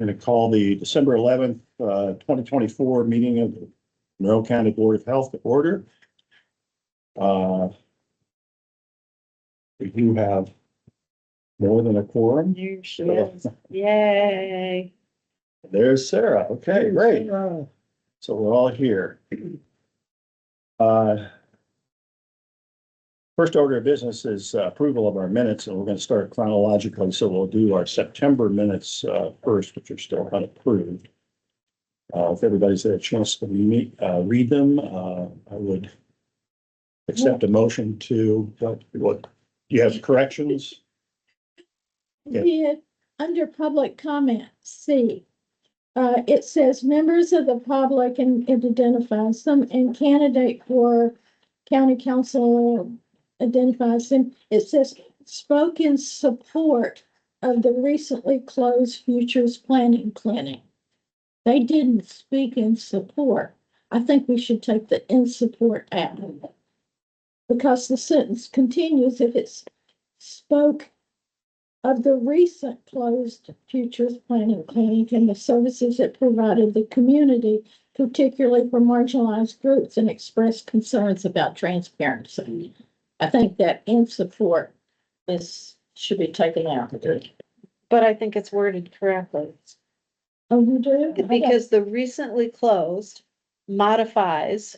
going to call the December 11th, 2024 meeting of the Monroe County Board of Health to order. We do have more than a quorum. There she is. Yay. There's Sarah. Okay, great. So we're all here. First order of business is approval of our minutes, and we're going to start chronologically. So we'll do our September minutes first, which are still unapproved. If everybody's had a chance to read them, I would accept a motion to, what, you have corrections? Yeah, under public comment, C. It says members of the public and it identifies them, and candidate for county council identifies them. It says spoke in support of the recently closed Futures Planning Clinic. They didn't speak in support. I think we should take the in support out of it. Because the sentence continues, if it's spoke of the recent closed Futures Planning Clinic and the services it provided the community, particularly for marginalized groups, and expressed concerns about transparency. I think that in support should be taken out. But I think it's worded correctly. Oh, you do? Because the recently closed modifies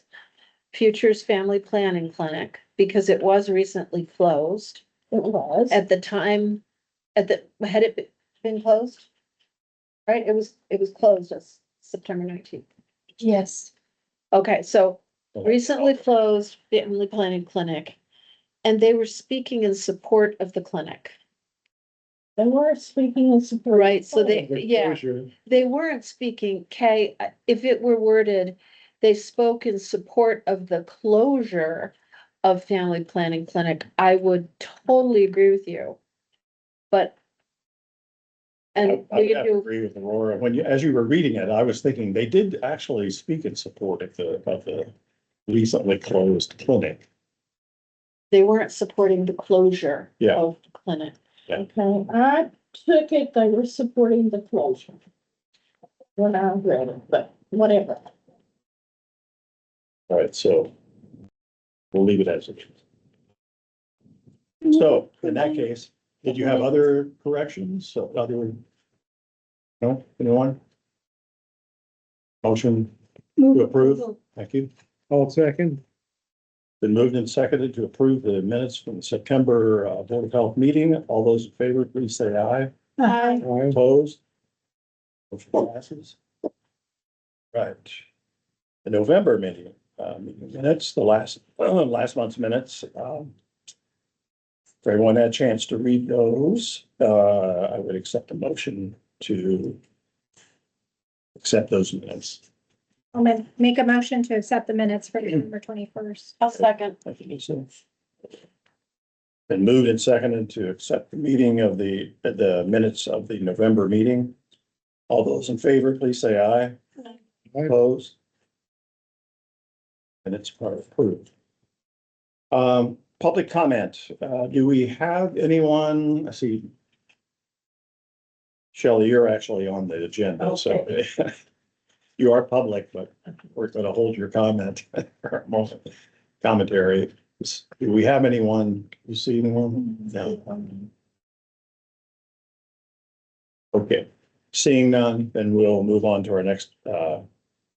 Futures Family Planning Clinic because it was recently closed It was. at the time, had it been closed? Right, it was closed as September 19th. Yes. Okay, so recently closed Family Planning Clinic, and they were speaking in support of the clinic. They were speaking in support. Right, so they weren't speaking, Kay, if it were worded, they spoke in support of the closure of Family Planning Clinic, I would totally agree with you. But, and I you have to agree with Aurora. As you were reading it, I was thinking they did actually speak in support of the recently closed clinic. they weren't supporting the closure Yeah. of the clinic. Okay, I took it, they were supporting the closure. When I read it, but whatever. All right, so we'll leave it as it is. So in that case, did you have other corrections? So no, anyone? Motion to approve? Thank you. All second. Been moved and seconded to approve the minutes from the September Board of Health meeting. All those in favor, please say aye. Aye. Aye. Opposed? Motion passes. Right. The November meeting minutes, the last month's minutes. If everyone had a chance to read those, I would accept a motion to accept those minutes. I'll make a motion to accept the minutes for November 21st. I'll second. Thank you, Lisa. Been moved and seconded to accept the meeting of the minutes of the November meeting. All those in favor, please say aye. Aye. Opposed? And it's part approved. Public comment. Do we have anyone? I see. Shelley, you're actually on the agenda, so you are public, but we're going to hold your comment for a moment. Commentary. Do we have anyone? You see anyone? No. Okay, seeing none, then we'll move on to our next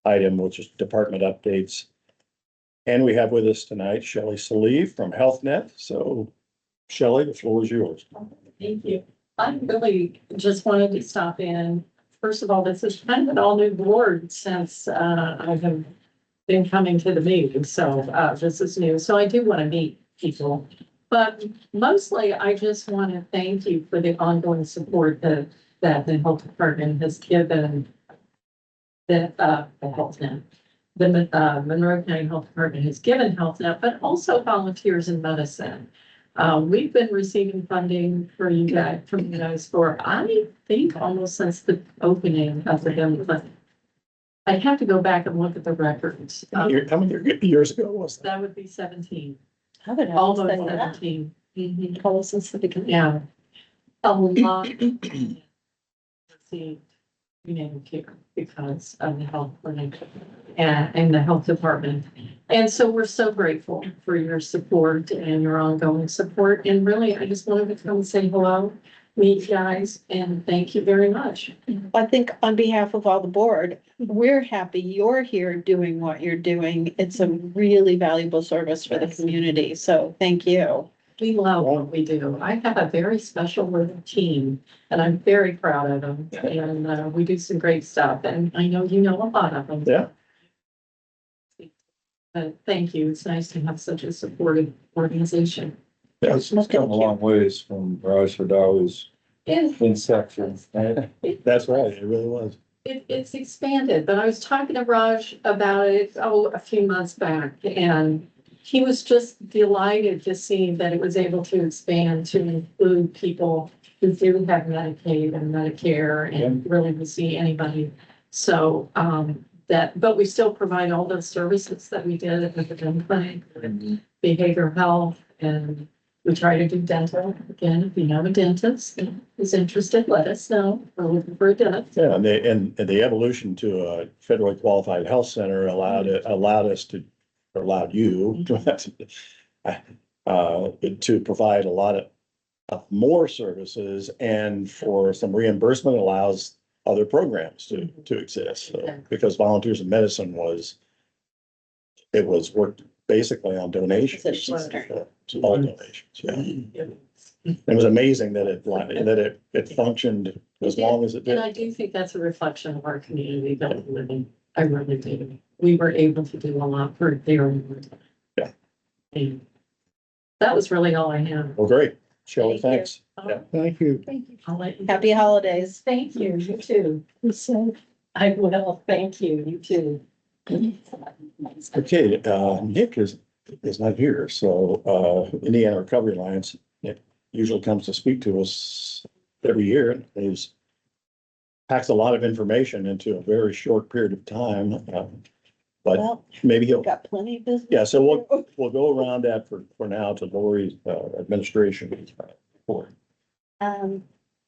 item, which is department updates. And we have with us tonight Shelley Salieve from HealthNet. So Shelley, the floor is yours. Thank you. I really just wanted to stop in. First of all, this is kind of an all new board since I have been coming to the meeting. So this is new. So I do want to meet people. But mostly I just want to thank you for the ongoing support that the health department has given the HealthNet. The Monroe County Health Department has given HealthNet, but also Volunteers in Medicine. We've been receiving funding for you guys, from you guys for, I think, almost since the opening of the Family Clinic. I have to go back and look at the records. How many years ago was that? That would be 17, How did I almost say that? 17. Mhm. Close since the beginning. Yeah. A lot. Let's see. prenatal care because of the health clinic and the health department. And so we're so grateful for your support and your ongoing support. And really, I just wanted to come and say hello, meet you guys, and thank you very much. I think on behalf of all the board, we're happy you're here doing what you're doing. It's a really valuable service for the community, so thank you. We love what we do. I have a very special little team and I'm very proud of them. And we do some great stuff and I know you know a lot of them. Yeah. Thank you. It's nice to have such a supportive organization. Yeah. It's come a long ways from Raj Hadawi's It, inception. That's right. It really was. it's expanded, but I was talking to Raj about it, a few months back and he was just delighted to see that it was able to expand to include people who do have Medicaid and Medicare and really to see anybody. So, but we still provide all those services that we did at the dental clinic, and behavioral health, and we try to do dental. Again, if you know a dentist who's interested, let us know. We're looking for a dentist. Yeah, and the evolution to a federally qualified health center allowed you to provide a lot of more services, and for some reimbursement allows other programs to exist. So, because Volunteers in Medicine was worked basically on donations. It's a sister. All donations, yeah. It was amazing that it functioned as long as it And I did. do think that's a reflection of our community that we live in. I really do. We were able to do a lot for their. Yeah. And that was really all I have. Well, great. Shelley, Thank you. thanks. Yeah. Thank you. Thank you. I'll let you. Happy holidays. Thank you, you too. So, I will, thank you, you too. Okay, Nick is not here, so Indiana Recovery Alliance, Nick usually comes to speak to us every year, and he's packs a lot of information into a very short period of time. But Well, maybe he'll, got plenty of business. yeah, so we'll go around that for now to Lori's administration report.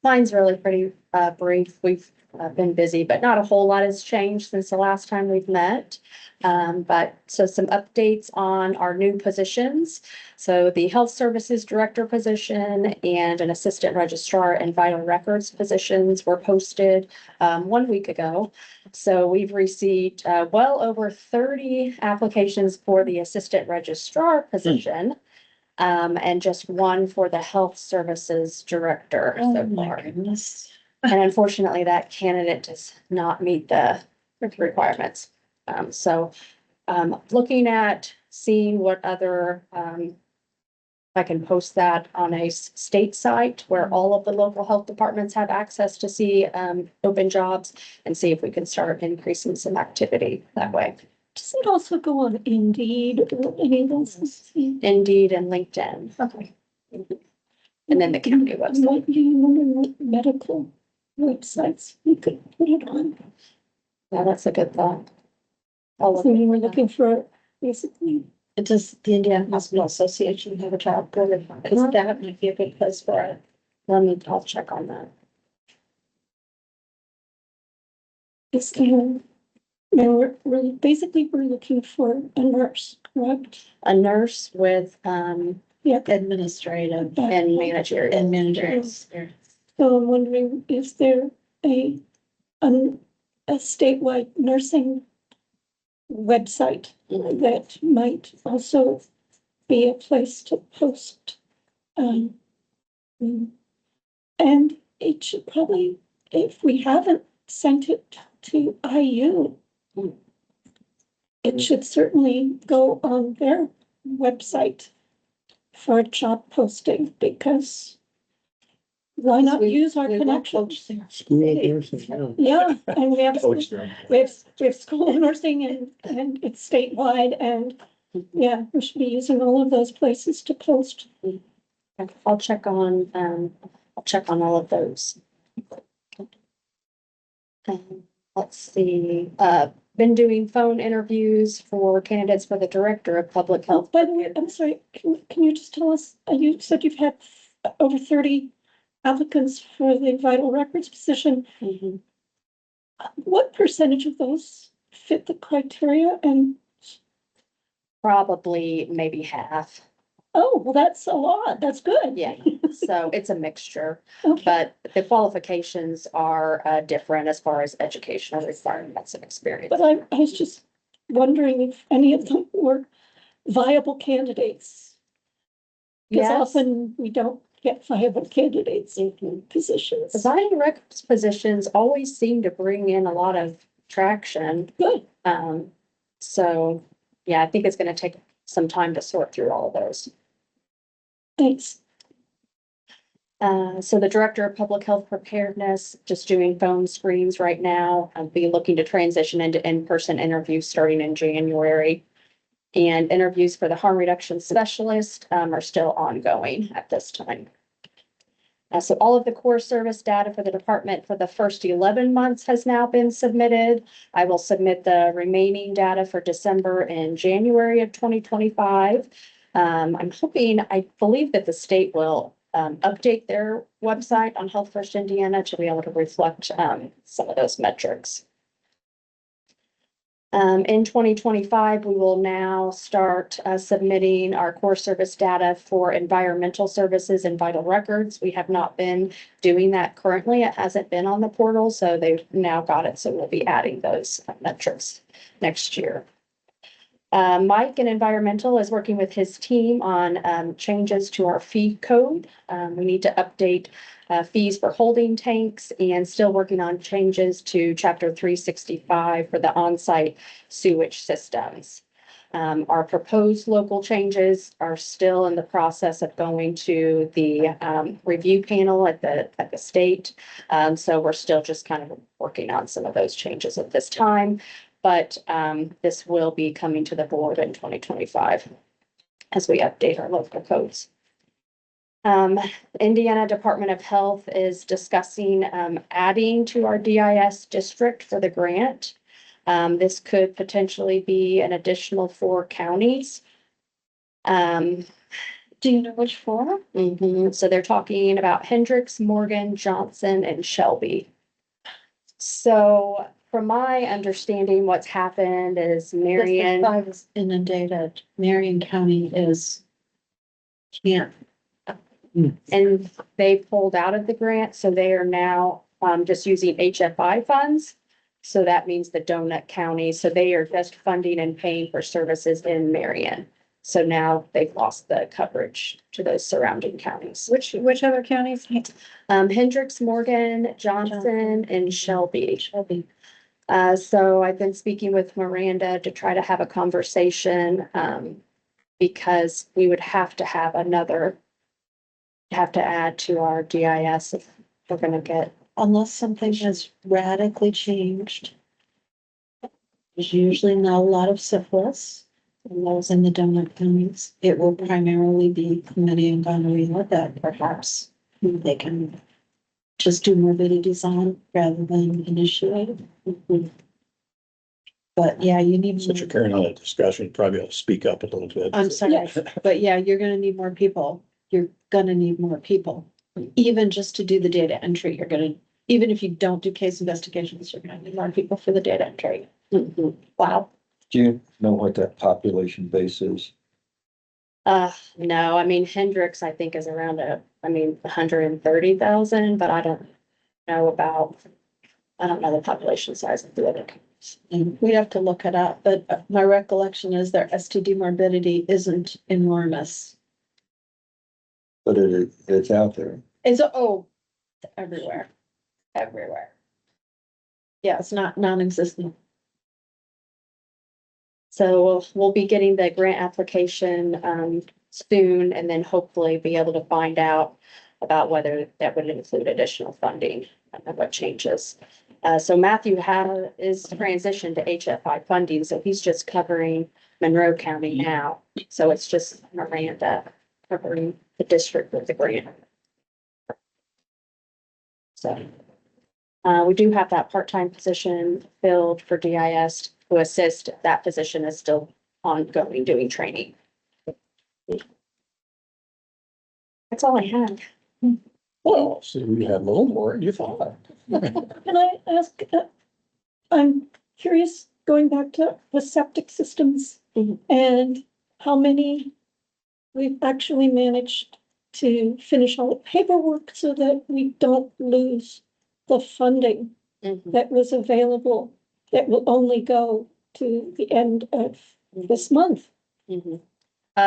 Mine's really pretty brief. We've been busy, but not a whole lot has changed since the last time we've met. So some updates on our new positions. So the Health Services Director position and an Assistant Registrar and Vital Records positions were posted 1 week ago. So we've received well over 30 applications for the Assistant Registrar position. And just one for the Health Services Director Oh, so my far. goodness. And unfortunately, that candidate does not meet the requirements. Looking at seeing what other, I can post that on a state site where all of the local health departments have access to see open jobs and see if we can start increasing some activity that way. does it also go on Indeed or any of those? Indeed and LinkedIn. Okay. And then the county website. What do you remember what medical websites you could put it on? Yeah, that's a good thought. I'll look So you were into that. looking for basically, Does the Indiana Hospital Association have a job board? Because that might be a good place for it. I'll check on that. it's, no, we're looking for a nurse, correct? A nurse with, Administrative and managerial. and managerial. So I'm wondering, is there a statewide nursing website that might also be a place to post? And it should probably, if we haven't sent it to IU, it should certainly go on their website for job posting, because why not use our connections? School nursing, Yeah, and we have, Coach them. we have school nursing and it's statewide, and yeah, we should be using all of those places to post. I'll check on all of those. Let's see, been doing phone interviews for candidates for the Director of Public Health. By the way, I'm sorry, can you just tell us, you said you've had over 30 applicants for the vital records position. Mhm. What percentage of those fit the criteria? And, Probably maybe half. oh, well, that's a lot. That's good. Yeah, so it's a mixture, Okay, but the qualifications are different as far as educational requirements and experience. but I was just wondering if any of them were viable candidates. Because Yes. often we don't get viable candidates in positions. The voting records positions always seem to bring in a lot of traction. Good, So, yeah, I think it's gonna take some time to sort through all of those. thanks. So the Director of Public Health Preparedness, just doing phone screens right now. I'll be looking to transition into in-person interviews starting in January. And interviews for the harm reduction specialist, are still ongoing at this time. So all of the core service data for the department for the first 11 months has now been submitted. I will submit the remaining data for December and January of 2025. I'm hoping, I believe that the state will update their website on Health First Indiana to be able to reflect some of those metrics. In 2025, we will now start submitting our core service data for environmental services and vital records. We have not been doing that currently. It hasn't been on the portal, so they've now got it. So we'll be adding those metrics next year. Mike in environmental is working with his team on changes to our fee code. We need to update fees for holding tanks and still working on changes to chapter 365 for the on-site sewage systems. Our proposed local changes are still in the process of going to the review panel at the state. So we're still just kind of working on some of those changes at this time. But this will be coming to the board in 2025 as we update our local codes. Indiana Department of Health is discussing adding to our DIS district for the grant. This could potentially be an additional 4 counties. Do you know which 4? So they're talking about Hendricks, Morgan, Johnson, and Shelby. So from my understanding, what's happened is Marion. I was inundated. Marion County is can't. And they pulled out of the grant, so they are now just using HFI funds. So that means the donut county, so they are just funding and paying for services in Marion. So now they've lost the coverage to those surrounding counties. Which other counties? Hendricks, Morgan, Johnson, and Shelby. So I've been speaking with Miranda to try to have a conversation, because we would have to have have to add to our DIS if we're gonna get. Unless something has radically changed. There's usually not a lot of syphilis in those in the donut counties. It will primarily be chlamydia and gonorrhea that perhaps they can just do morbidities on rather than initiate. But yeah, you need. Since you're carrying on a discussion, you probably ought to speak up a little bit. I'm sorry, but yeah, you're gonna need more people. You're gonna need more people. Even just to do the data entry, even if you don't do case investigations, you're gonna need more people for the data entry. Wow. Do you know what that population base is? No, I mean, Hendricks, I think is around 130,000, but I don't know the population size of the other counties. And we'd have to look it up, but my recollection is their STD morbidity isn't enormous. But it's out there. It's, everywhere. Yeah, it's not non-existent. So we'll be getting the grant application soon and then hopefully be able to find out about whether that would include additional funding and what changes. So Matthew is transitioned to HFI funding, so he's just covering Monroe County now. So it's just Miranda covering the district with the grant. So we do have that part-time position filled for DIS to assist. That position is still ongoing, doing training. That's all I have. Well, so you had a little more than you thought. Can I ask, I'm curious, going back to the septic systems Mhm. and how many we've actually managed to finish all the paperwork so that we don't lose the funding Mhm. that was available, that will only go to the end of this month. Mhm.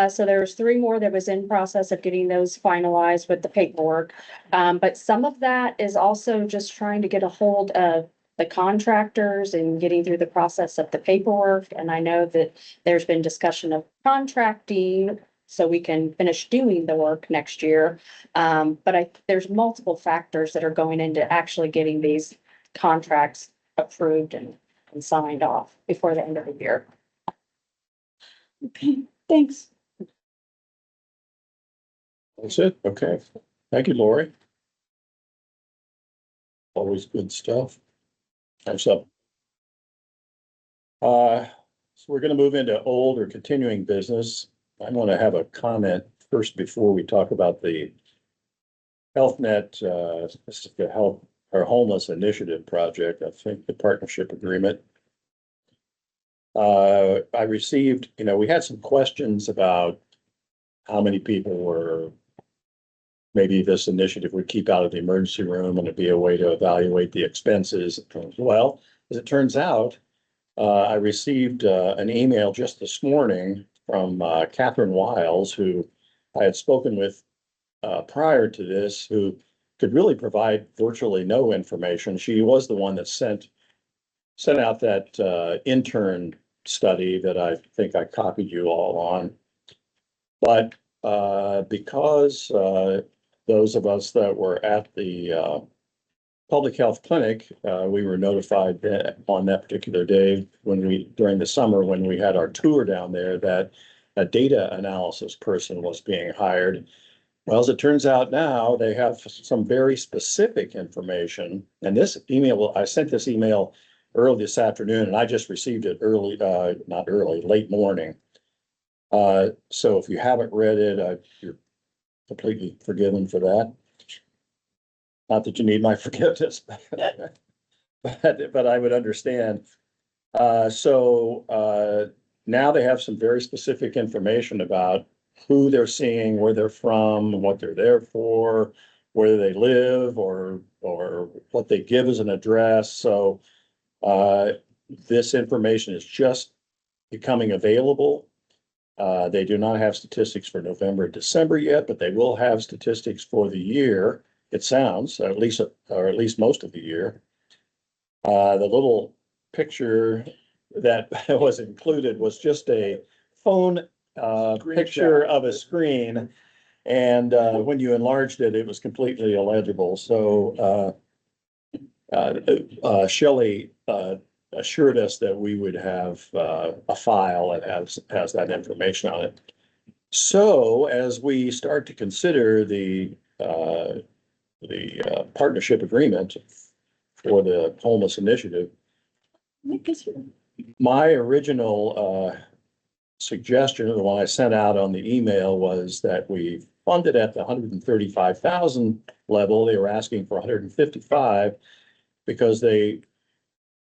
So there was 3 more that was in process of getting those finalized with the paperwork. But some of that is also just trying to get a hold of the contractors and getting through the process of the paperwork. And I know that there's been discussion of contracting so we can finish doing the work next year. But there's multiple factors that are going into actually getting these contracts approved and signed off before the end of the year. Okay, thanks. That's it, okay. Thank you, Lori. Always good stuff. Thanks up. So we're gonna move into old or continuing business. I want to have a comment first before we talk about the Health Net, this is the Health or Homeless Initiative Project, I think the partnership agreement. I received, we had some questions about how many people were, maybe this initiative would keep out of the emergency room and it'd be a way to evaluate the expenses. Well, as it turns out, I received an email just this morning from Catherine Wiles, who I had spoken with prior to this, who could really provide virtually no information. She was the one that sent out that intern study that I think I copied you all on. But because those of us that were at the public health clinic, we were notified that on that particular day during the summer, when we had our tour down there, that a data analysis person was being hired. Well, as it turns out now, they have some very specific information. And this email, I sent this email early this afternoon, and I just received it not early, late morning. So if you haven't read it, you're completely forgiven for that. Not that you need my forgiveness, but I would understand. Now they have some very specific information about who they're seeing, where they're from, what they're there for, where they live, or what they give as an address. So this information is just becoming available. They do not have statistics for November and December yet, but they will have statistics for the year. It sounds, at least most of the year. The little picture that was included was just a phone picture of a screen. And when you enlarged it, it was completely illegible. So Shelley assured us that we would have a file that has that information on it. So as we start to consider the partnership agreement for the homeless initiative, my original suggestion, the one I sent out on the email, was that we funded at the 135,000 level. They were asking for 155 because they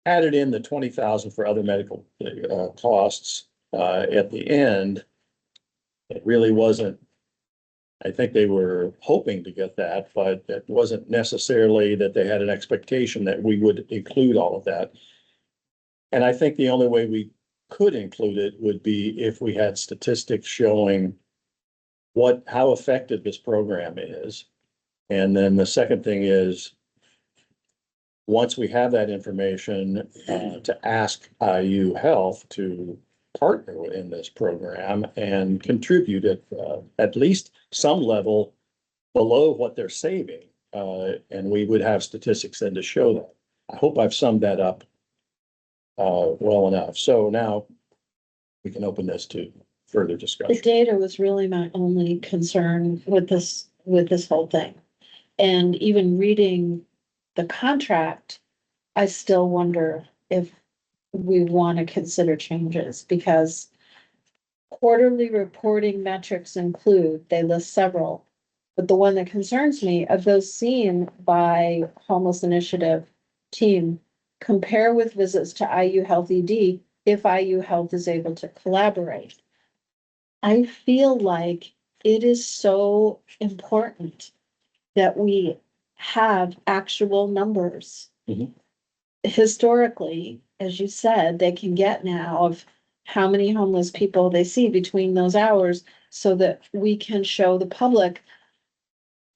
added in the 20,000 for other medical costs at the end. It really wasn't. I think they were hoping to get that, but it wasn't necessarily that they had an expectation that we would include all of that. And I think the only way we could include it would be if we had statistics showing how effective this program is. And then the second thing is, once we have that information, to ask IU Health to partner in this program and contribute at least some level below what they're saving. And we would have statistics then to show that. I hope I've summed that up well enough. So now we can open this to further The discussion. data was really my only concern with this whole thing. And even reading the contract, I still wonder if we want to consider changes, because quarterly reporting metrics they list several. But the one that concerns me, of those seen by Homeless Initiative team, compare with visits to IU Health ED if IU Health is able to collaborate. I feel like it is so important that we have actual numbers. Mhm. Historically, as you said, they can get now of how many homeless people they see between those hours so that we can show the public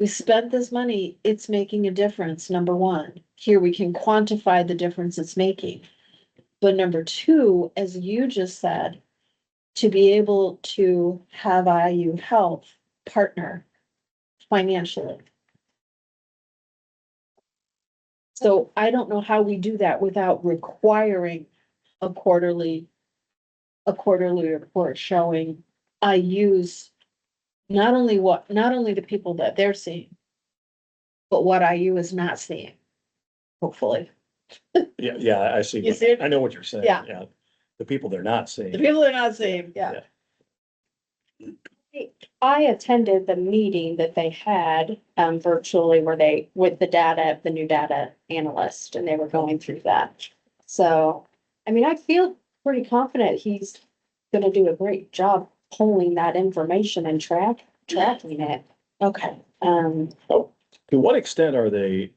we spent this money, it's making a difference, number one. Here we can quantify the difference it's making. But number two, as you just said, to be able to have IU Health partner financially. So I don't know how we do that without requiring a quarterly report showing IU's not only the people that they're seeing, but what IU is not seeing, hopefully. Yeah, I see. You see it? I know what you're saying. Yeah. The people they're not seeing. The people they're not seeing, yeah. I attended the meeting that they had virtually with the new data analyst, and they were going through that. So, I mean, I feel pretty confident he's gonna do a great job pulling that information and tracking it. Okay. To what extent are they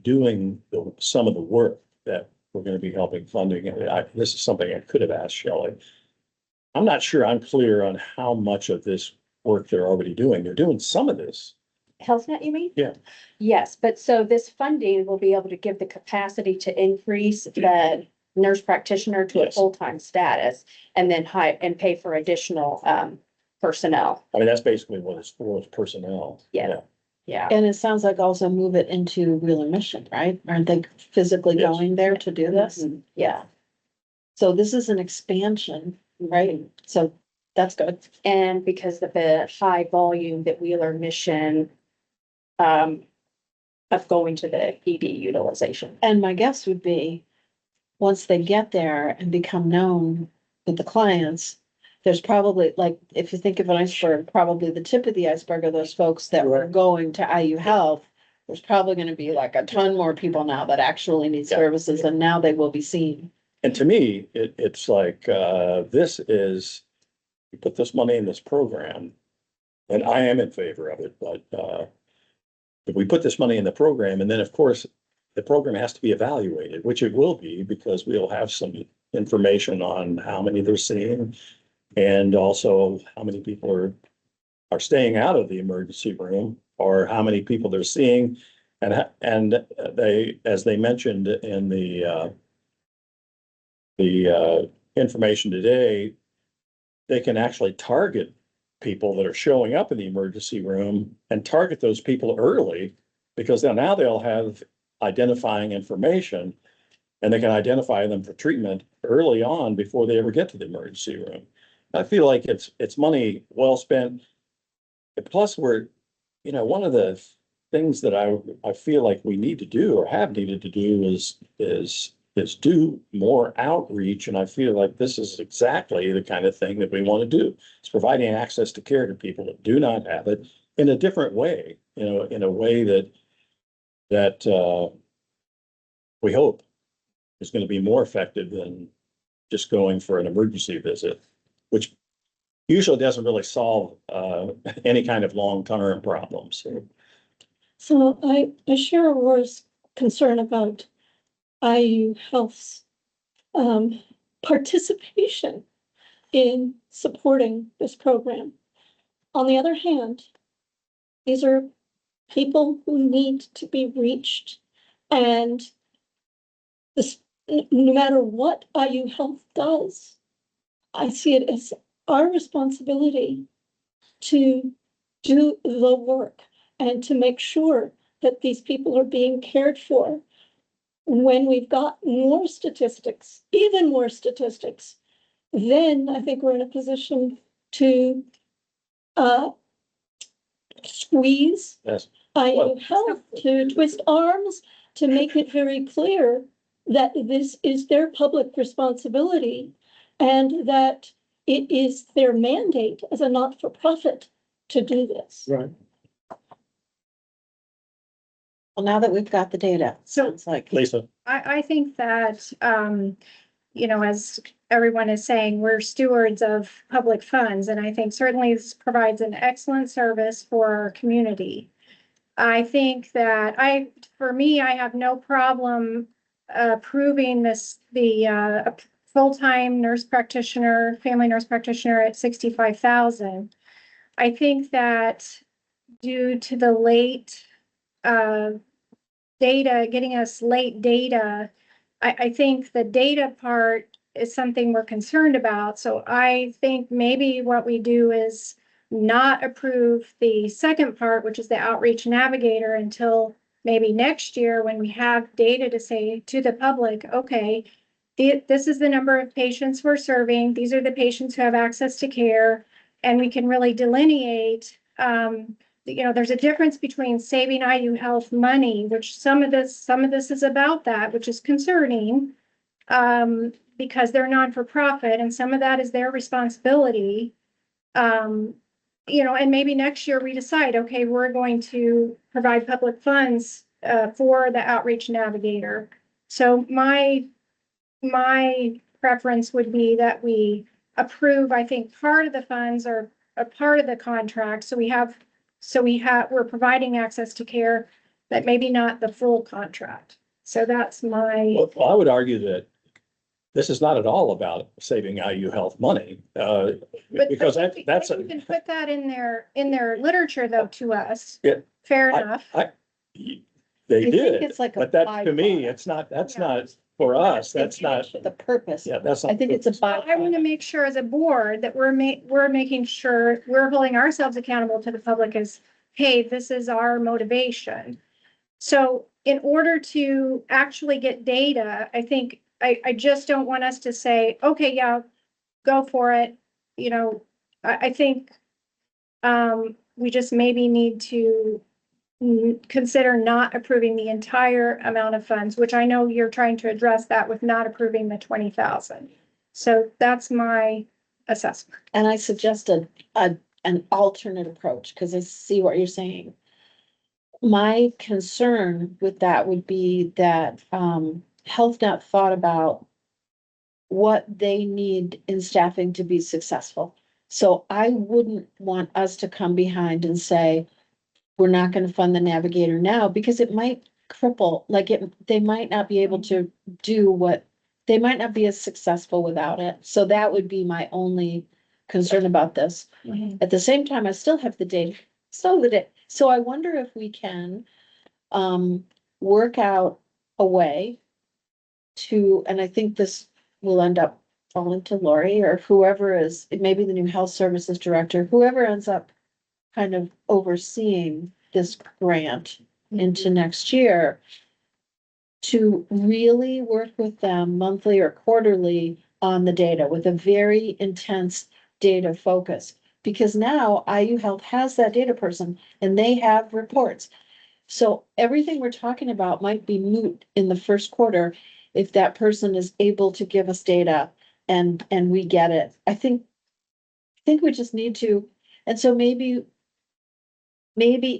doing some of the work that we're gonna be helping funding? This is something I could have asked Shelley. I'm not sure I'm clear on how much of this work they're already doing. They're doing some of this. HealthNet, you mean? Yeah. Yes, but so this funding will be able to give the capacity to increase the nurse practitioner to a Yes. full-time status and then and pay for additional personnel. I mean, that's basically what it's for, is personnel. Yeah. Yeah. And it sounds like also move it into Wheeler Mission, right? Aren't they physically Yes. going there to do this? Yeah. So this is an expansion, right? So that's good. And because of the high volume that Wheeler Mission of going to the ED utilization. And my guess would be, once they get there and become known with the clients, there's probably, like, if you think of an iceberg, probably the tip of the iceberg are those folks that were going to IU Health. There's probably gonna be like a ton more people now that actually need Yeah. services, and now they will be seen. And to me, it's like, this is, you put this money in this program, and I am in favor of it, but, if we put this money in the program, and then, of course, the program has to be evaluated, which it will be, because we'll have some information on how many they're seeing, and also how many people are staying out of the emergency room, or how many people they're seeing. And they, as they mentioned in the information today, they can actually target people that are showing up in the emergency room and target those people early, because now they'll have identifying information, and they can identify them for treatment early on before they ever get to the emergency room. I feel like it's money well spent. Plus, one of the things that I feel like we need to do, or have needed to do, is do more outreach. And I feel like this is exactly the kind of thing that we want to do. It's providing access to care to people that do not have it in a different way, in a way that we hope is going to be more effective than just going for an emergency visit, which usually doesn't really solve any kind of long-term problems. So I share Aurora's concern about IU Health's participation in supporting this program. On the other hand, these are people who need to be reached, and this, no matter what IU Health does, I see it as our responsibility to do the work and to make sure that these people are being cared for. When we've got more statistics, even more statistics, then I think we're in a position to squeeze Yes. IU Health, to twist arms, to make it very clear that this is their public responsibility and that it is their mandate as a not-for-profit to do this. Right. Well, now that we've got the data, So- sounds like. Lisa, I think that, you know, as everyone is saying, we're stewards of public funds, and I think certainly this provides an excellent service for our community. I think that for me, I have no problem approving the full-time nurse practitioner, family nurse practitioner at 65,000. I think that due to the late data, getting us late data, I think the data part is something we're concerned about. So I think maybe what we do is not approve the second part, which is the outreach navigator, until maybe next year when we have data to say to the public, okay, this is the number of patients we're serving. These are the patients who have access to care. And we can really delineate, you know, there's a difference between saving IU Health money, which some of this is about that, which is concerning, because they're non-for-profit, and some of that is their responsibility. You know, and maybe next year we decide, okay, we're going to provide public funds for the outreach navigator. So my preference would be that we approve, I think, part of the funds or a part of the contract. We're providing access to care, but maybe not the full contract. So that's my, well, I would argue that this is not at all about saving IU Health money, because that's you can put that in their literature though to us. Yeah. Fair I- enough. they I think did, it's like a but that, to me, byproduct. it's not, that's Yeah. not for us, that's not, The purpose. yeah, that's not. I think it's a Well, I want to byproduct. make sure as a board that we're making sure we're holding ourselves accountable to the public as, hey, this is our motivation. So in order to actually get data, I think, I just don't want us to say, okay, yeah, go for it. You know, I think, we just maybe need to consider not approving the entire amount of funds, which I know you're trying to address that with not approving the 20,000. So that's my assessment. And I suggested an alternate approach, because I see what you're saying. My concern with that would be that, Health Net thought about what they need in staffing to be successful. So I wouldn't want us to come behind and say, we're not gonna fund the navigator now, because it might cripple, they might not be able to do they might not be as successful without it. So that would be my only concern about this. At the same time, I still have the data, so I wonder if we can work out a way to, and I think this will end up falling to Lori or whoever is, maybe the new health services director, whoever ends up kind of overseeing this grant into next year, to really work with them monthly or quarterly on the data with a very intense data focus. Because now IU Health has that data person and they have reports. So everything we're talking about might be moot in the first quarter if that person is able to give us data and we get it. I think we just need to, and so maybe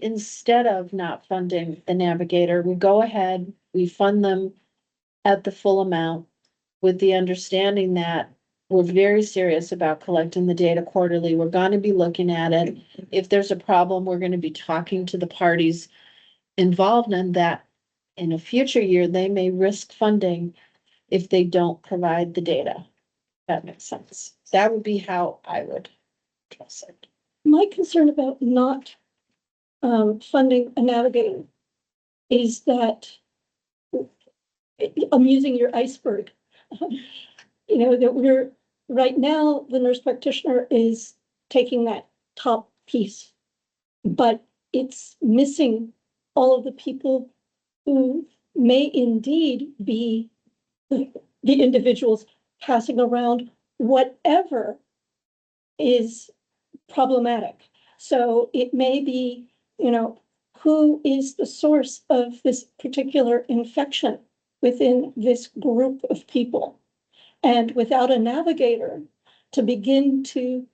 instead of not funding the navigator, we go ahead, we fund them at the full amount with the understanding that we're very serious about collecting the data quarterly. We're going to be looking at it. If there's a problem, we're going to be talking to the parties involved in that. In a future year, they may risk funding if they don't provide the data. That makes sense. That would be how I would address it. My concern about not funding a navigator is that I'm using your iceberg. You know, that right now, the nurse practitioner is taking that top piece, but it's missing all of the people who may indeed be the individuals passing around whatever is problematic. So it may be, you know, who is the source of this particular infection within this group of people? And without a navigator to begin to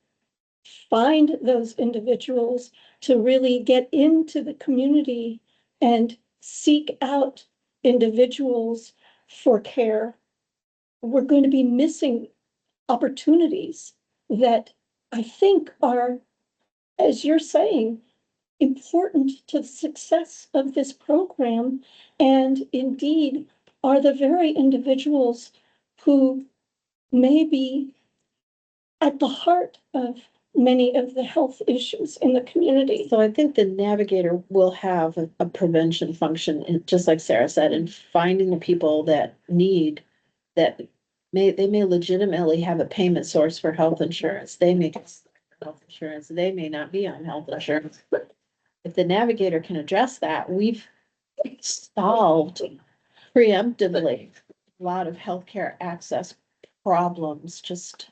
find those individuals, to really get into the community and seek out individuals for care, we're going to be missing opportunities that I think are, as you're saying, important to the success of this program, and indeed are the very individuals who may be at the heart of many of the health issues in the community. So I think the navigator will have a prevention function, and just like Sarah said, in finding the people that need, that they may legitimately have a payment source for health insurance. They may get health insurance, they may not be on health insurance, but if the navigator can address that, we've solved preemptively a lot of healthcare access problems, just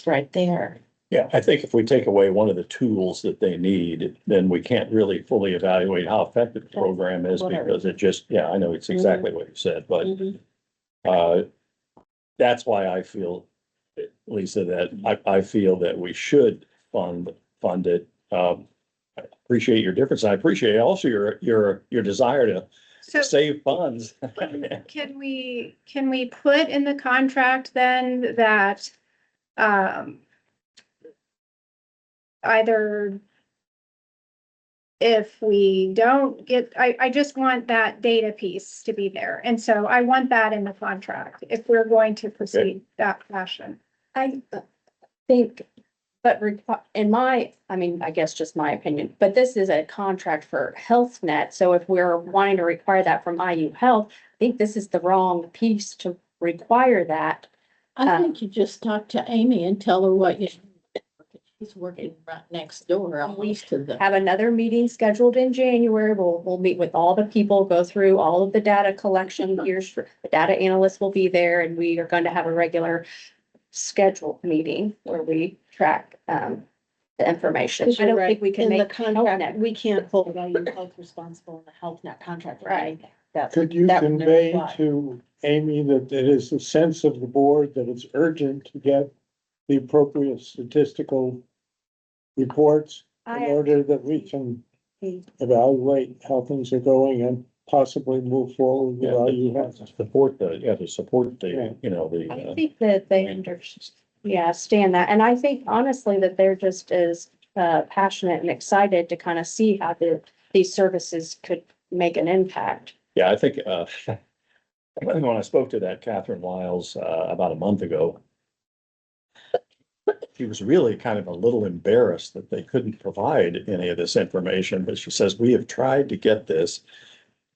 right there. Yeah, I think if we take away one of the tools that they need, then we can't really fully evaluate how effective the program is, Whatever. because it just, yeah, I know it's exactly what you said, but Mhm. that's why I feel, Lisa, that I feel that we should fund it. I appreciate your difference. I appreciate also your desire to So save funds. can we put in the contract then that, either if we don't get, I just want that data piece to be there. And so I want that in the contract if we're going to proceed that fashion. I think, but I mean, I guess just my opinion, but this is a contract for Health Net. So if we're wanting to require that from IU Health, I think this is the wrong piece to require that. I think you just talk to Amy and tell her what you. She's working right next door, at least to the. Have another meeting scheduled in January. We'll meet with all the people, go through all of the data collection. The data analysts will be there, and we are going to have a regular scheduled meeting where we track the information. Because I you're don't right, think we can in the make Health contract, Net. we can't hold IU Health responsible in the Health Net contract. Right. Could you That would never convey fly. to Amy that it is the sense of the board that it's urgent to get the appropriate statistical reports in order that we can evaluate how things are going and possibly move forward with how you have. To support the, you know, I think that they understand that. And I think honestly that they're just as passionate and excited to kind of see how these services could make an impact. yeah, I think, when I spoke to that Catherine Wiles, about a month ago, she was really kind of a little embarrassed that they couldn't provide any of this information, but she says, we have tried to get this.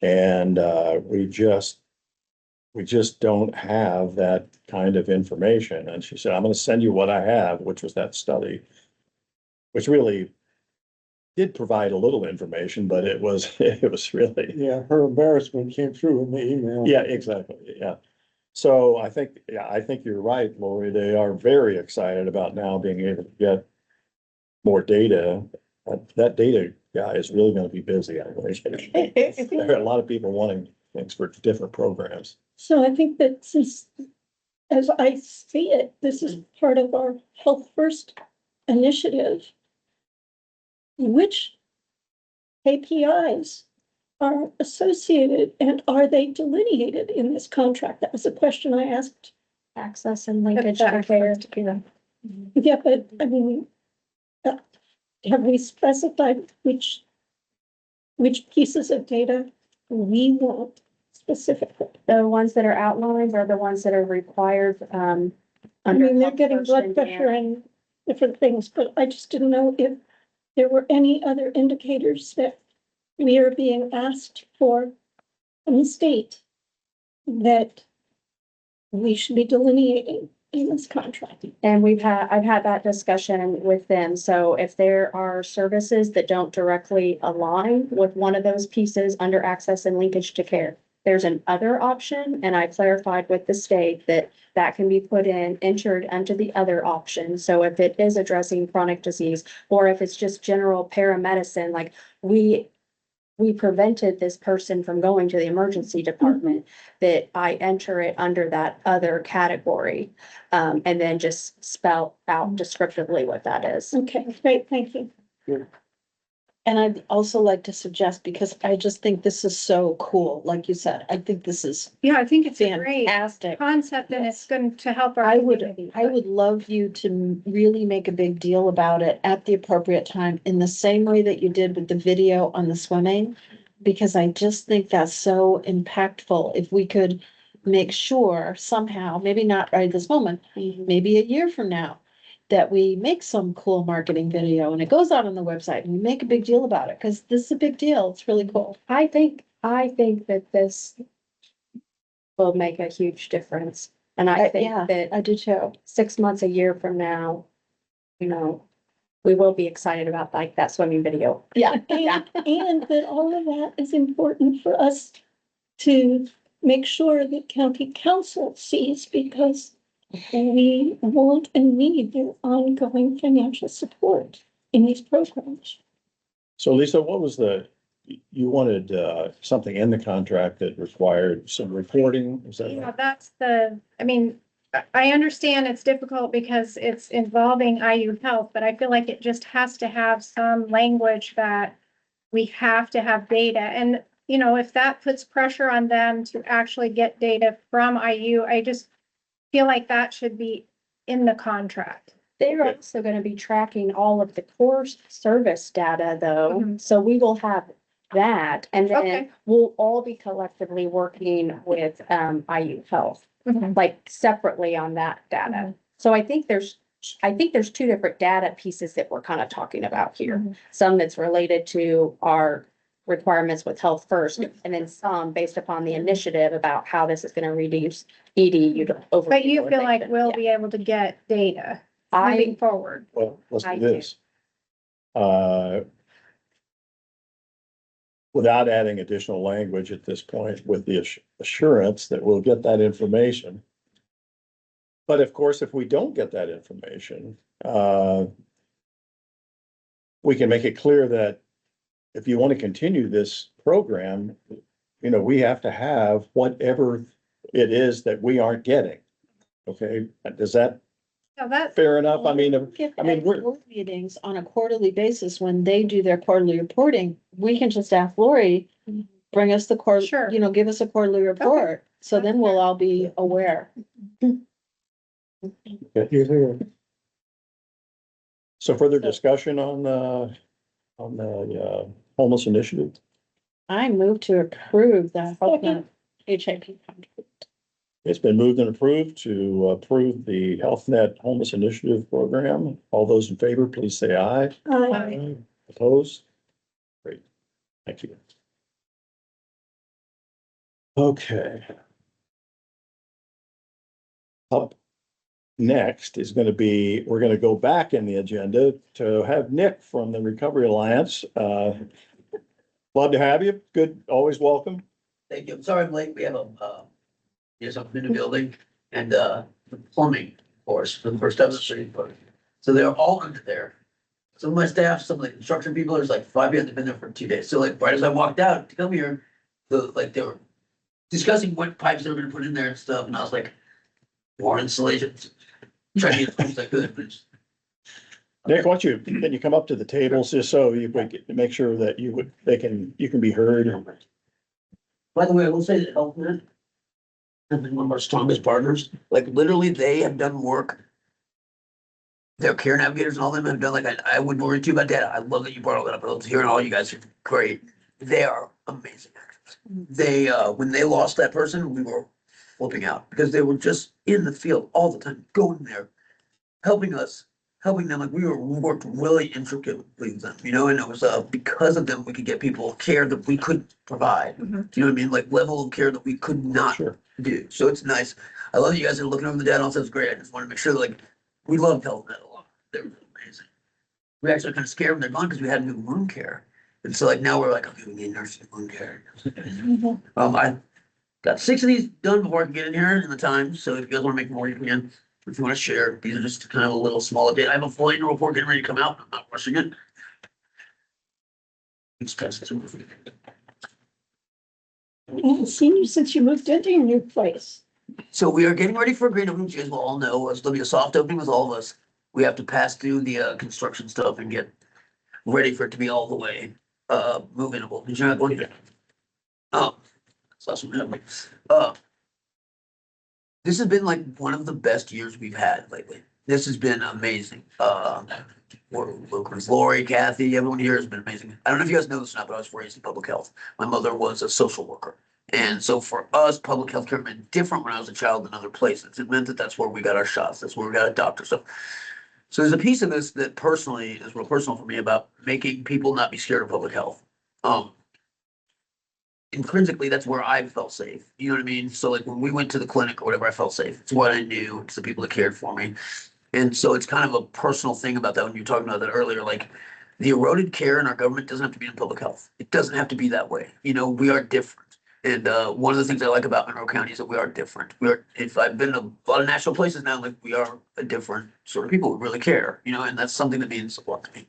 And, we just don't have that kind of information. And she said, I'm gonna send you what I have, which was that study, which really did provide a little information, but it was really, Yeah, her embarrassment came through in the email. yeah, exactly, yeah. So I think you're right, Lori. They are very excited about now being able to get more data. That data guy is really gonna be busy, I think. There are a lot of people wanting things for different programs. So I think that since, as I see it, this is part of our Health First initiative. Which KPIs are associated and are they delineated in this contract? That was a question I asked. Access and linkage to care. Yeah, but I mean, have we specified which pieces of data we want specifically? The ones that are outlined are the ones that are required. I mean, they're getting Health blood First pressure and different things, but I just didn't know if there were any other indicators that we are being asked for from the state that we should be delineating in this contract. And I've had that discussion with them. So if there are services that don't directly align with one of those pieces under access and linkage to care, there's an other option. And I clarified with the state that can be entered under the other option. So if it is addressing chronic disease, or if it's just general paramedicine, like we prevented this person from going to the emergency department, that I enter it under that other category. And then just spell out descriptively what that is. Okay, great, thank you. And I'd also like to suggest, because I just think this is so cool, like you said, I think this is Yeah, I think it's a great fantastic. concept and it's going to help our I community. would love you to really make a big deal about it at the appropriate time, in the same way that you did with the video on the swimming. Because I just think that's so impactful. If we could make sure somehow, maybe not right this moment, maybe a year from now, that we make some cool marketing video and it goes out on the website and we make a big deal about it, because this is a big deal. It's really cool. I think that this will make a huge difference. And I think Yeah, that I do too. 6 months, a year from now, you know, we will be excited about like that swimming video. Yeah. And that all of that is important for us to make sure that county council sees, because we want and need their ongoing financial support in these programs. So Lisa, what was you wanted, something in the contract that required some reporting? Is that Yeah, right? that's I mean, I understand it's difficult because it's involving IU Health, but I feel like it just has to have some language that we have to have data. And, you know, if that puts pressure on them to actually get data from IU, I just feel like that should be in the contract. They're Okay. also gonna be tracking all of the core service data though, Mhm. so we will have that. And then Okay. we'll all be collectively working with IU Health, Mhm. like separately on that data. So I think there's two different data pieces that we're kind of talking about here. Mhm. Some that's related to our requirements with Health First, and then some based upon the initiative about how this is gonna reduce ED over. But you feel like utilization. we'll Yeah. be able to get data moving I, forward. Well, let's I do do. this. Without adding additional language at this point, with the assurance that we'll get that information. But of course, if we don't get that information, we can make it clear that if you want to continue this program, you know, we have to have whatever it is that we aren't getting. Okay, is that So that's, fair enough? I mean, we're, Board meetings on a quarterly basis, when they do their quarterly reporting, we can just ask Lori, bring us the Sure. you know, give us a quarterly report. So then we'll all be aware. You're here. so further discussion on the homeless initiative. I move to approve the Second. HIP contract. It's been moved and approved to approve the Health Net Homeless Initiative Program. All those in favor, please say aye. Opposed? Great, thank you. Okay. Up next is gonna be, we're gonna go back in the agenda to have Nick from the Recovery Alliance. Love to have you. Good, always welcome. Thank you. I'm sorry I'm late. We have something in the building and, the plumbing course for the first time in the city. So they're all under there. Some of my staff, some of the construction people, there's like 5 years, they've been there for 2 days. So like right as I walked out to come here, they were discussing what pipes they were gonna put in there and stuff. And I was like, more insulation. Trying to get as much as I could, but it's- Nick, why don't you, can you come up to the tables just so you can make sure that you can be heard? By the way, I will say that Health Net has been one of our strongest partners. Like literally, they have done work. Their care navigators and all them have done, like, I wouldn't worry too about that. I love that you brought all that up. I love hearing all you guys are great. They are amazing. They, when they lost that person, we were flipping out because they were just in the field all the time, going there, helping us, helping them. Like we worked really intricately with them, you know, and it was, because of them, we could get people care that we couldn't provide. Mhm. Do you know what I mean? Like level of care that we could not Sure. do. So it's nice. I love that you guys are looking over the data. Also, it's great. I just want to make sure that, like, we love Health Net a lot. They're amazing. We actually kind of scared when they're gone because we had new wound care. And so like now we're like, okay, we need nurses and wound care. I got 6 of these done before I can get in here in the time. So if you guys want to make more, you can. If you want to share, these are just kind of a little small update. I have a full annual report getting ready to come out. I'm not rushing it. It's past it. I haven't seen you since you moved into your new place. So we are getting ready for a grand opening, which you guys will all know. It's gonna be a soft opening with all of us. We have to pass through the construction stuff and get ready for it to be all the way, move-inable. Did you not believe it? Oh, that's awesome. This has been like one of the best years we've had lately. This has been amazing. Lori, Kathy, everyone here has been amazing. I don't know if you guys know this or not, but I was raised in public health. My mother was a social worker. And so for us, public health care meant different when I was a child than other places. It meant that that's where we got our shots. That's where we got a doctor. So there's a piece of this that personally is real personal for me about making people not be scared of public health. Intrinsically, that's where I felt safe. You know what I mean? So like when we went to the clinic or whatever, I felt safe. It's what I knew. It's the people that cared for me. And so it's kind of a personal thing about that when you were talking about that earlier, like the eroded care in our government doesn't have to be in public health. It doesn't have to be that way. You know, we are different. And one of the things I like about Monroe County is that we are different. If I've been to a lot of national places now, like we are a different sort of people who really care, you know, and that's something that means a lot to me.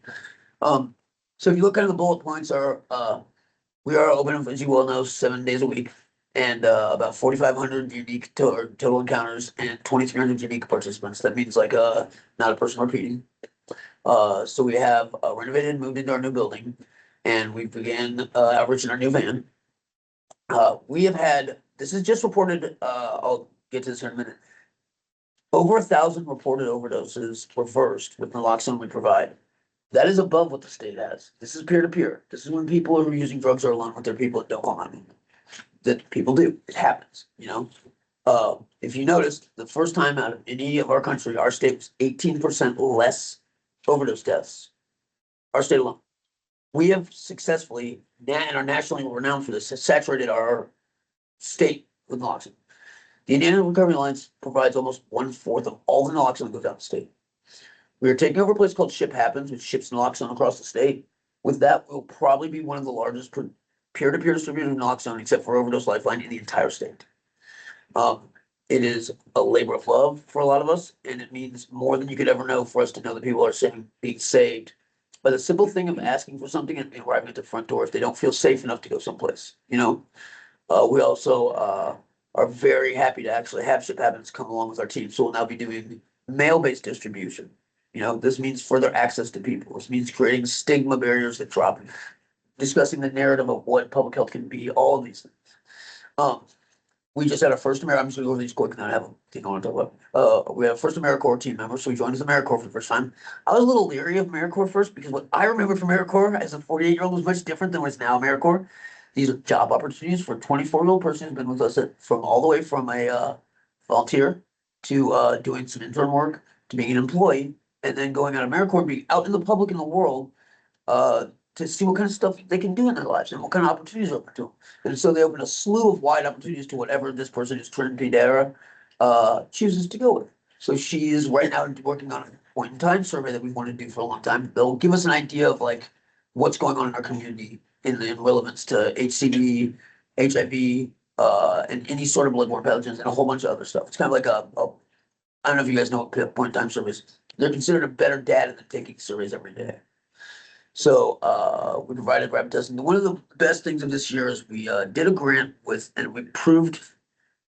So if you look at the bullet points are, we are open, as you well know, 7 days a week. And about 4,500 unique total encounters and 2,300 unique participants. That means like not a person repeating. So we have renovated and moved into our new building, and we began outreach in our new van. We have had, this is just reported, I'll get to this in a minute. Over 1,000 reported overdoses reversed with naloxone we provide. That is above what the state has. This is peer to peer. This is when people are using drugs are alone with their people that don't call 911. That people do. It happens, you know. If you noticed, the first time out of any of our country, our state was 18% less overdose deaths. Our state alone. We have successfully, and are nationally renowned for this, saturated our state with naloxone. The Indiana Recovery Alliance provides almost 1/4 of all the naloxone that goes out the state. We are taking over a place called Ship Happens, which ships naloxone across the state. With that, we'll probably be one of the largest peer-to-peer distributors of naloxone, except for Overdose Lifeline, in the entire state. It is a labor of love for a lot of us, and it means more than you could ever know for us to know that people are being saved. But the simple thing of asking for something and arriving at the front door if they don't feel safe enough to go someplace, you know. We also are very happy to actually have Ship Happens come along with our team. So we'll now be doing mail-based distribution. You know, this means further access to people. This means creating stigma barriers that drop, discussing the narrative of what public health can be, all of these things. We just had our first I'm just gonna go over these quick and then I have a thing I want to talk about. We have a first AmeriCorps team member, so we joined as AmeriCorps for the first time. I was a little leery of AmeriCorps first because what I remember from AmeriCorps as a 48-year-old was much different than what's now AmeriCorps. These are job opportunities for a 24-year-old person who's been with us from all the way from a volunteer to doing some intern work to being an employee and then going out of AmeriCorps and being out in the public in the world to see what kind of stuff they can do in their lives and what kind of opportunities are open to them. And so they open a slew of wide opportunities to whatever this person who's Trinity Dara chooses to go with. So she is right now working on a point in time survey that we want to do for a long time. They'll give us an idea of like what's going on in our community in relevance to HCV, HIV, and any sort of bloodborne pathogens and a whole bunch of other stuff. It's kind of like I don't know if you guys know what point in time surveys. They're considered a better data than taking surveys every day. So we provided rapid testing. One of the best things of this year is we did a grant with, and we proved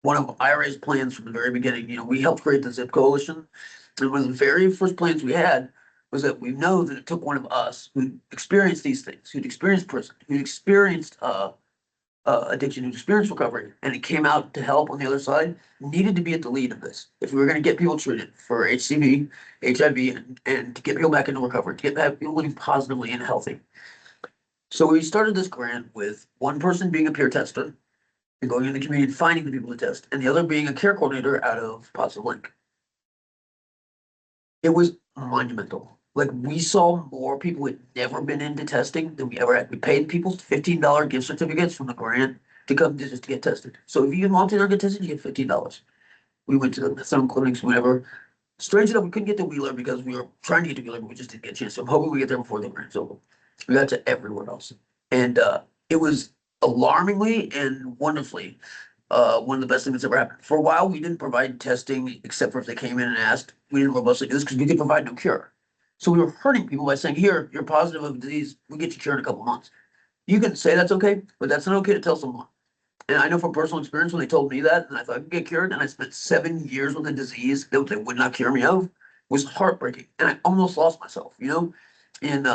one of IRA's plans from the very beginning. You know, we helped create the ZIP Coalition. And one of the very first plans we had was that we know that it took one of us who experienced these things, who'd experienced prison, who'd experienced addiction, who'd experienced recovery, and it came out to help on the other side, needed to be at the lead of this. If we were going to get people treated for HCV, HIV, and to get people back into recovery, to get people living positively and healthy. So we started this grant with one person being a peer tester and going in the community and finding the people to test, and the other being a care coordinator out of Positive Link. It was monumental. Like we saw more people who had never been into testing than we ever had. We paid people $15 gift certificates from the grant to come just to get tested. So if you want to get tested, you get $15. We went to some clinics, whatever. Strange enough, we couldn't get to Wheeler because we were trying to get to Wheeler, but we just didn't get a chance. So I'm hoping we get there before the grant's over. We got to everywhere else. And it was alarmingly and wonderfully one of the best things that's ever happened. For a while, we didn't provide testing except for if they came in and asked. We didn't robustly do this because we could provide no cure. So we were hurting people by saying, here, you're positive of disease. We get you cured in a couple months. You can say that's okay, but that's not okay to tell someone. And I know from personal experience when they told me that, and I thought I could get cured, and I spent 7 years with a disease that they would not cure me of, was heartbreaking. And I almost lost myself, you know? And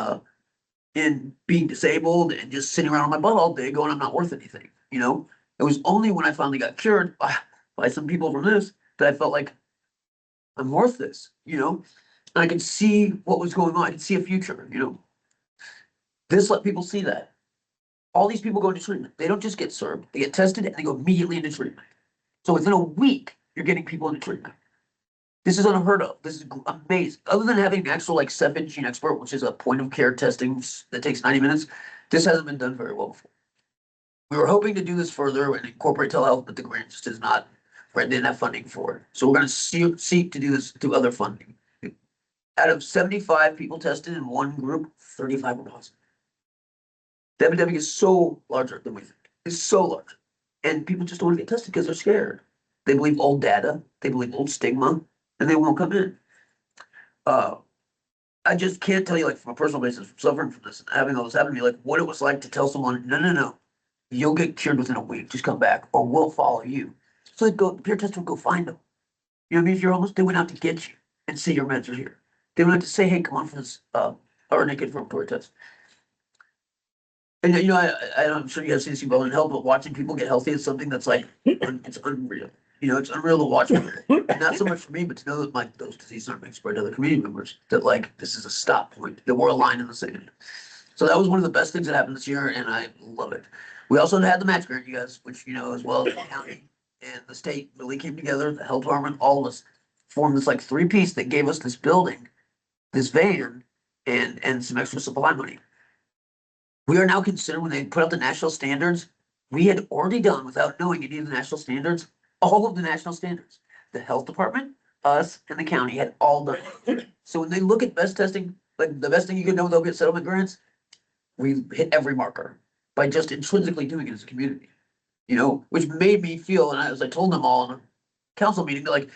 in being disabled and just sitting around on my butt all day going, I'm not worth anything, you know? It was only when I finally got cured by some people from this that I felt like I'm worth this, you know? And I could see what was going on. I could see a future, you know? This let people see that. All these people go into treatment. They don't just get served, they get tested and they go immediately into treatment. So within a week, you're getting people into treatment. This is unheard of. This is amazing. Other than having an actual like 7 gene expert, which is a point of care testing that takes 90 minutes, this hasn't been done very well before. We were hoping to do this further and incorporate telehealth, but the grant just is not, right, didn't have funding for it. So we're gonna seek to do this through other funding. Out of 75 people tested in one group, 35 were positive. The epidemic is so larger than we think. It's so large. And people just don't want to get tested because they're scared. They believe old data, they believe old stigma, and they won't come in. I just can't tell you, like, from a personal basis, from suffering from this and having all this happen to me, like, what it was like to tell someone, no, you'll get cured within a week, just come back, or we'll follow you. So they'd go, the peer tester would go find them. You know what I mean? If you're homeless, they went out to get you and say your meds are here. They went out to say, hey, come on for this, or naked confirmatory test. And you know, I'm sure you guys see well and help, but watching people get healthy is something that's like, it's unreal. You know, it's unreal to watch people. And not so much for me, but to know that like those diseases aren't being spread to other community members, that like this is a stop point, that we're aligned in the sand. So that was one of the best things that happened this year, and I love it. We also had the match grant, you guys, which you know, as well as the county and the state really came together, the health department, all of us formed this like 3-piece that gave us this building, this van, and some extra supply money. We are now considered, when they put out the national standards, we had already done, without knowing any of the national standards, all of the national standards. The health department, us, and the county had all done it. So when they look at best testing, like the best thing you can know with opiate settlement grants, we hit every marker by just intrinsically doing it as a community. You know, which made me feel, and as I told them all in a council meeting, like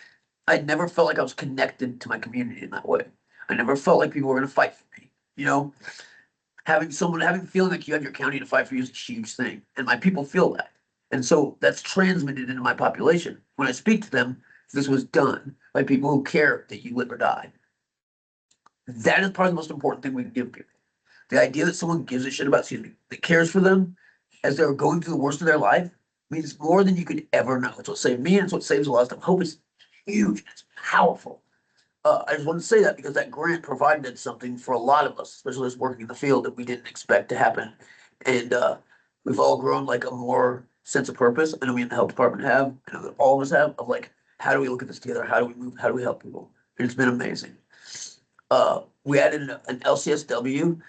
I never felt like I was connected to my community in that way. I never felt like people were gonna fight for me, you know? Having feeling like you have your county to fight for you is a huge thing. And my people feel that. And so that's transmitted into my population. When I speak to them, this was done by people who care that you live or die. That is probably the most important thing we can give people. The idea that someone gives a shit about, that cares for them as they're going through the worst of their life means more than you could ever know. It's what saved me, and it's what saves a lot of stuff. Hope is huge. It's powerful. I just want to say that because that grant provided something for a lot of us, especially us working in the field, that we didn't expect to happen. And we've all grown like a more sense of purpose. I know we in the health department have, I know that all of us have, of like, how do we look at this together? How do we move? How do we help people? And it's been amazing. We added an LCSW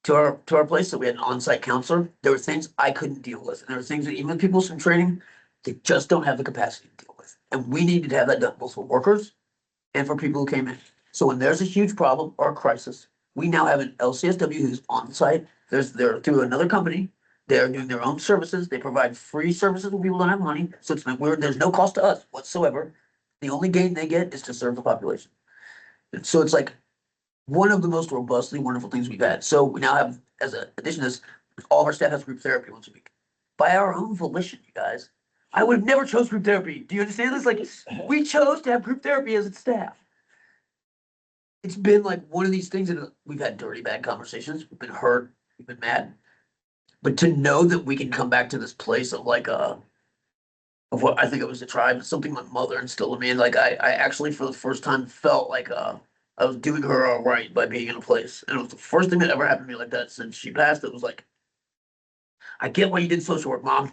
to our place, so we had an on-site counselor. There were things I couldn't deal with, and there were things that even people from training, they just don't have the capacity to deal with. And we needed to have that done both for workers and for people who came in. So when there's a huge problem or a crisis, we now have an LCSW who's on site. They're through another company. They're doing their own services. They provide free services when people don't have money. So it's not, there's no cost to us whatsoever. The only gain they get is to serve the population. And so it's like one of the most robustly wonderful things we've had. So we now have, as an addition to this, all of our staff has group therapy once a week. By our own volition, you guys. I would have never chose group therapy. Do you understand this? Like, we chose to have group therapy as its staff. It's been like one of these things that we've had dirty, bad conversations. We've been hurt. We've been mad. But to know that we can come back to this place of like, of what I think it was a tribe, something my mother instilled in me. And like, I actually, for the first time, felt like, I was doing her all right by being in a place. And it was the first thing that ever happened to me like that since she passed. It was like, I get why you did social work, Mom.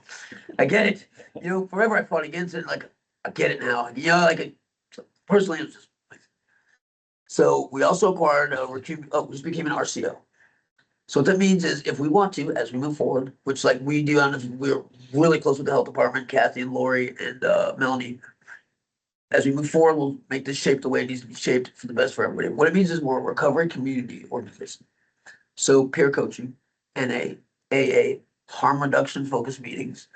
I get it. You know, forever I fought against it. Like, I get it now. You know, like, personally, it was just. So we also acquired, we just became an RCO. So what that means is if we want to, as we move forward, which like we do, we're really close with the health department, Kathy and Lori and Melanie. As we move forward, we'll make this shape the way it needs to be shaped for the best for everybody. What it means is we're a recovery community organization. So peer coaching, NA, AA, harm reduction focused meetings,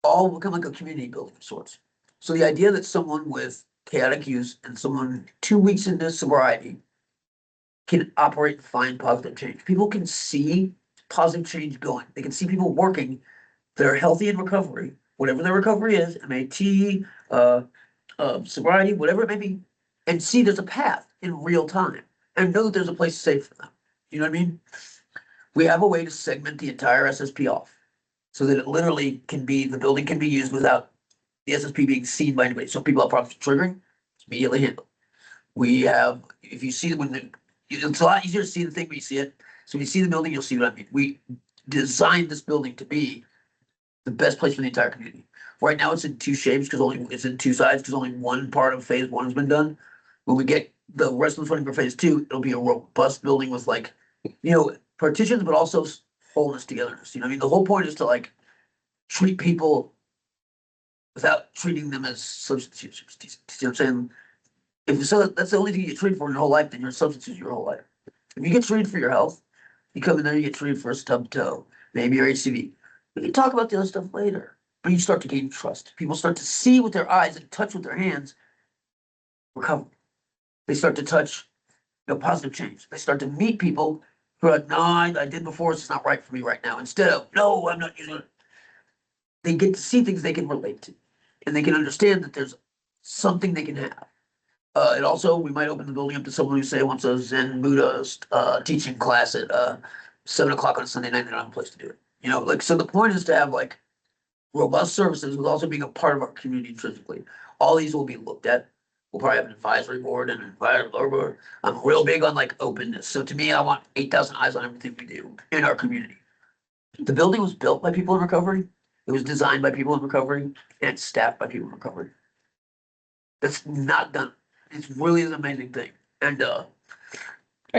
all become like a community building of sorts. So the idea that someone with chaotic use and someone 2 weeks into sobriety can operate and find positive change. People can see positive change going. They can see people working that are healthy in recovery, whatever their recovery is, MAT, sobriety, whatever it may be, and see there's a path in real time and know that there's a place safe for them. You know what I mean? We have a way to segment the entire SSP off. So that it literally can be, the building can be used without the SSP being seen by anybody. So people have problems triggering, it's immediately handled. We have, if you see when the, it's a lot easier to see the thing when you see it. So when you see the building, you'll see what I mean. We designed this building to be the best place for the entire community. Right now, it's in two shapes because only, it's in two sides because only one part of phase one has been done. When we get the rest of the funding for phase two, it'll be a robust building with like, partitions, but also wholeness togetherness. You know what I mean? The whole point is to like treat people without treating them as substance users. Do you see what I'm saying? If so, that's the only thing you get treated for in your whole life, then you're a substance user your whole life. If you get treated for your health, you come in there, you get treated for a stubbed toe, maybe your HCV. We can talk about the other stuff later, but you start to gain trust. People start to see with their eyes and touch with their hands recovery. They start to touch, positive change. They start to meet people who are like, no, I did before, it's not right for me right now. Instead of, no, I'm not using it. They get to see things they can relate to, and they can understand that there's something they can have. And also, we might open the building up to someone who say wants a Zen Buddhist teaching class at 7 o'clock on a Sunday night. They don't have a place to do it. So the point is to have like robust services with also being a part of our community intrinsically. All these will be looked at. We'll probably have an advisory board and an advisory board. I'm real big on like openness. So to me, I want 8,000 eyes on everything we do in our community. The building was built by people in recovery. It was designed by people in recovery and staffed by people in recovery. That's not done. It's really an amazing thing. And Are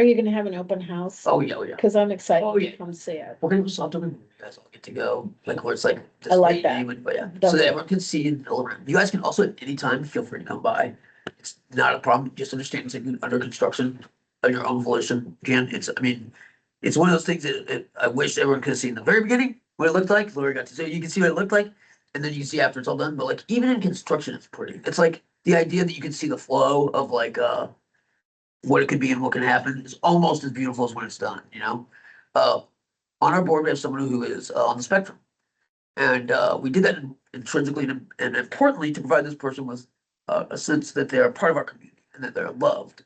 you gonna have an open house? oh yeah. Cause I'm excited Oh, yeah. to come see it. We're gonna do something when you guys all get to go, like where it's like. I like that. But yeah, so that everyone can see and feel around. You guys can also at any time feel free to come by. It's not a problem. Just understand it's like under construction of your own volition. Again, it's one of those things that I wish everyone could have seen in the very beginning what it looked like. Lori got to say you can see what it looked like, and then you can see after it's all done. But like even in construction, it's pretty. It's like the idea that you can see the flow of like what it could be and what can happen is almost as beautiful as when it's done. On our board we have someone who is on the spectrum, and we did that intrinsically and importantly to provide this person with a sense that they are part of our community and that they're loved.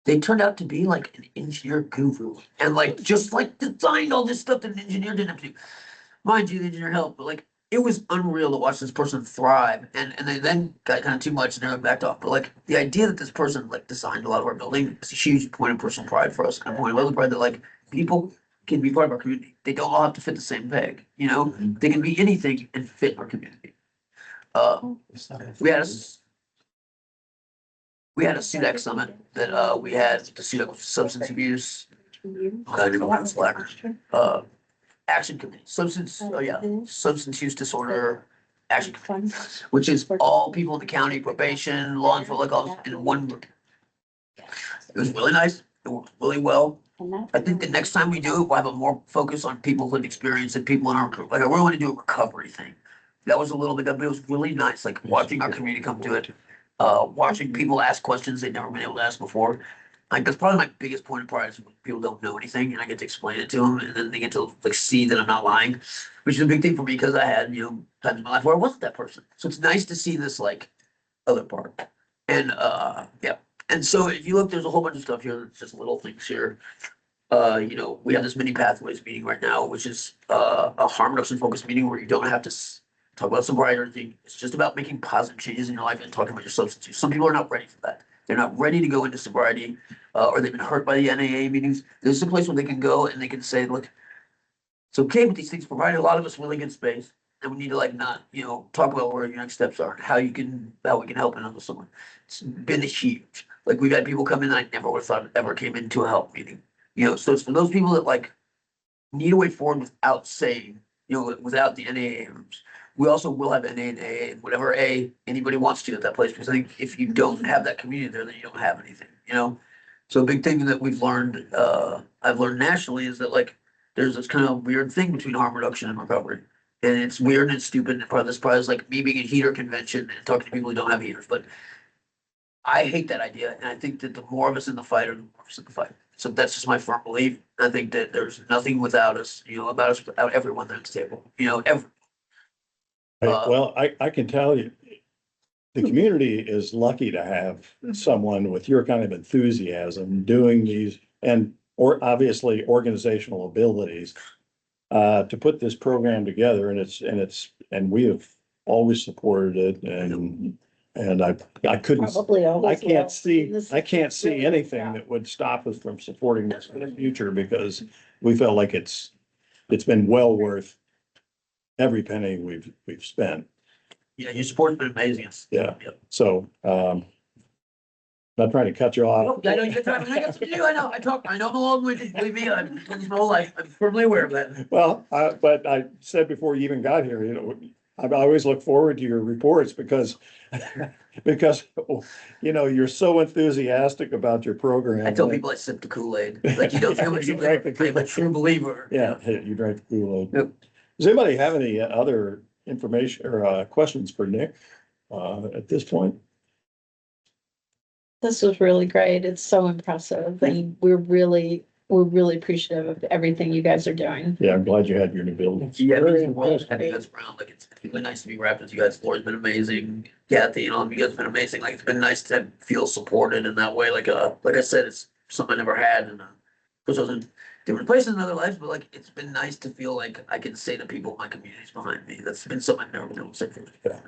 They turned out to be like an engineer guru and like just like designed all this stuff that an engineer didn't have to do. Mind you, the engineer helped, but like it was unreal to watch this person thrive, and they then got kind of too much and they backed off. But like the idea that this person like designed a lot of our building is a huge point of personal pride for us, and a point of other pride that like people can be part of our community. They don't all have to fit the same peg, They can be anything and fit our community. We had a SUDAC summit that we had the SUDAC substance abuse. I don't know what's action committee, substance use disorder action committee, which is all people in the county, probation, law enforcement, like all in one group. It was really nice. It worked really well. I think the next time we do it, we'll have a more focus on people with experience and people in our group. Like I really want to do a recovery thing. That was a little bit, but it was really nice, like watching our community come to it, watching people ask questions they've never been able to ask before. Like that's probably my biggest point of pride is when people don't know anything and I get to explain it to them and then they get to like see that I'm not lying, which is a big thing for me because I had, times in my life where I wasn't that person. So it's nice to see this like other part. And yeah. And so if you look, there's a whole bunch of stuff here. It's just little things here. We have this mini pathways meeting right now, which is a harm reduction focused meeting where you don't have to talk about sobriety or anything. It's just about making positive changes in your life and talking about your substance use. Some people are not ready for that. They're not ready to go into sobriety, or they've been hurt by the NAA meetings. This is a place where they can go and they can say, look, it's okay with these things, provided a lot of us really good space. And we need to like not, talk about where your next steps are, how we can help another someone. It's been huge. Like we've had people come in that I never would have thought ever came into a help meeting. So it's for those people that like need a way forward without saying, without the NAA rooms. We also will have NA and AA and whatever anybody wants to at that place, because I think if you don't have that community there, then you don't have anything, So a big thing that we've learned, I've learned nationally is that like, there's this kind of weird thing between harm reduction and recovery. And it's weird and stupid, and part of this probably is like me being at heater convention and talking to people who don't have heaters, but I hate that idea, and I think that the more of us in the fight are the more of us in the fight. So that's just my firm belief. I think that there's nothing without us, about us without everyone at the table, every. Well, I can tell you, the community is lucky to have someone with your kind of enthusiasm doing these. And or obviously organizational abilities to put this program together, and we have always supported it, and I couldn't, Probably I always will. can't see, This I can't see really anything yeah. that would stop us from supporting this in the future, because we felt like it's been well worth every penny we've spent. Yeah, your support's been amazing. Yeah. Yep. So, not trying to cut you off. Nope, I know you got time. I got something to do. I know I'm a long-winded, believe me, I've done this my whole life. I'm firmly aware of that. Well, but I said before you even got here, I always look forward to your reports because, because, you're so enthusiastic about your program. I tell people I sipped the Kool-Aid, like you don't feel You drank the like, I'm a true believer. Yeah, you drank the Kool-Aid. Yep. Does anybody have any other information or questions for Nick at this point? This was really great. It's so impressive and we're really appreciative of everything you guys are doing. Yeah, I'm glad you had your new building. Yeah, Very it's well, impressed. having you guys around, like it's really nice to be wrapped with you guys. Laura's been amazing. Kathy, you guys have been amazing. Like it's been nice to feel supported in that way. Like I said, it's something I never had, and because I was in different places in other lives, but like it's been nice to feel like I can say to people, my community's behind me. That's been something I've never been able to say for.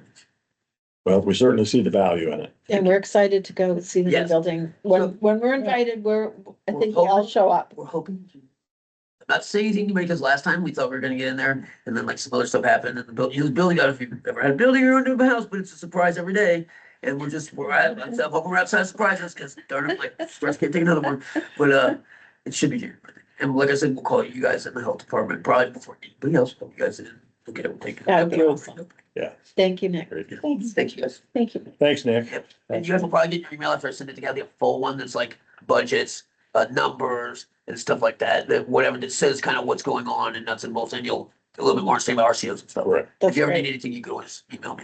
Well, we certainly see the value in it. And we're excited to go see the new Yes. building. So- When we're invited, I We're think we'll all hoping- show up. We're hoping to. I'm not saying anything to make this last time. We thought we were gonna get in there and then like some other stuff happened and the building, if you've ever had a building or a new house, but it's a surprise every day. And I'm hoping we're outside surprises because darn it, like stress can't take another one, but it should be here. And like I said, we'll call you guys in the health department probably before anybody else. Hope you guys in. We'll get it. We'll take it. That would be awesome. Yeah. Thank you, Nick. Very good. Thanks. Thank you guys. Thank you. Thanks, Nick. Yep. And you guys will probably get your email after I send it together, a full one that's like budgets, numbers and stuff like that, whatever that says kind of what's going on and nuts and bolts, and you'll a little bit more understand about RCOs and stuff. Correct. If That's you ever need great. anything, you can always email me.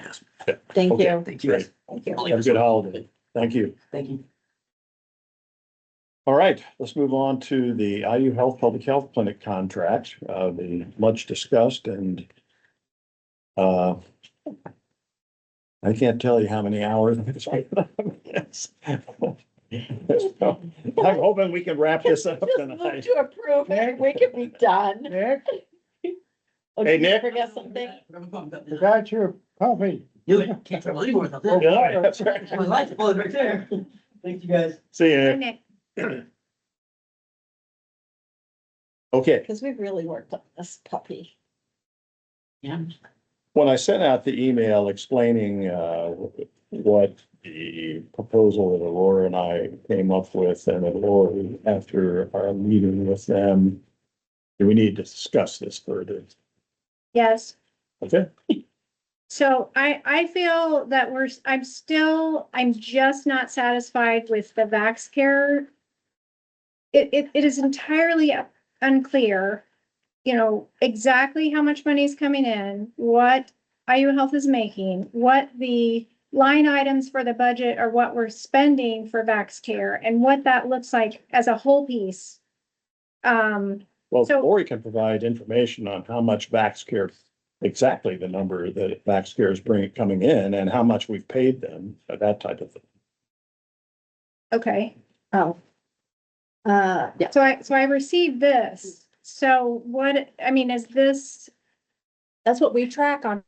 Thank Okay. you. Thank you guys. Thank you. Have a good holiday. Thank you. Thank you. All right, let's move on to the IU Health Public Health Clinic contract, the much discussed and I can't tell you how many hours. Yes. I'm hoping we can wrap this up Just move tonight. to approve and we can be done. Nick, Oh, Hey, did you Nick. Forget something? you got your puppy. You can't travel anywhere without that. Yeah, that's right. My life bullet right there. Thank you guys. See you. Hi, Nick. Okay, Because we've really worked on this puppy. Yeah. when I sent out the email explaining what the proposal that Laura and I came up with, and that Laura, after our meeting with them, do we need to discuss this further? Yes. Okay, So I feel that I'm just not satisfied with the VaxCare. It is entirely unclear, exactly how much money is coming in, what IU Health is making, what the line items for the budget are, what we're spending for VaxCare, and what that looks like as a whole piece. well, So- Lori can provide information on how much VaxCare, exactly the number that VaxCare is coming in and how much we've paid them, that type of thing. Okay. Oh. Yeah. So I received this. So is this, That's what we track on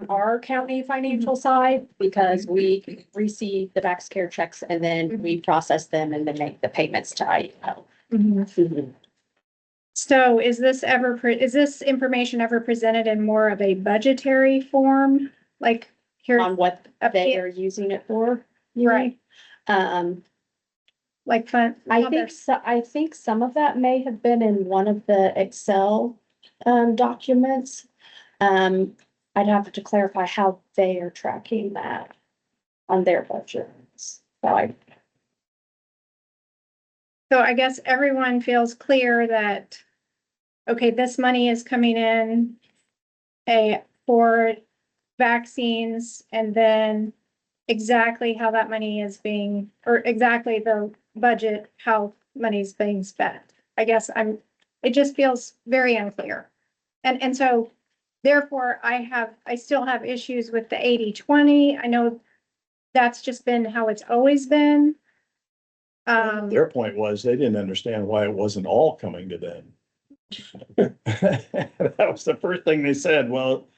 our county financial side, because we receive the VaxCare checks and then we process them and then make the payments to IU Health. so is this information ever presented in more of a budgetary form? Like here, On what Up they here. are using it for. you Right. mean? like fun? I think some of that may have been in one of the Excel documents. I'd have to clarify how they are tracking that on their budgets. So I guess everyone feels clear that, okay, this money is coming in for vaccines, and then exactly how that money is being, or exactly the budget, how money's being spent. I guess it just feels very unclear. And so therefore I still have issues with the 80-20. I know that's just been how it's always been. Their point was they didn't understand why it wasn't all coming to them. That was the first thing they said. Well,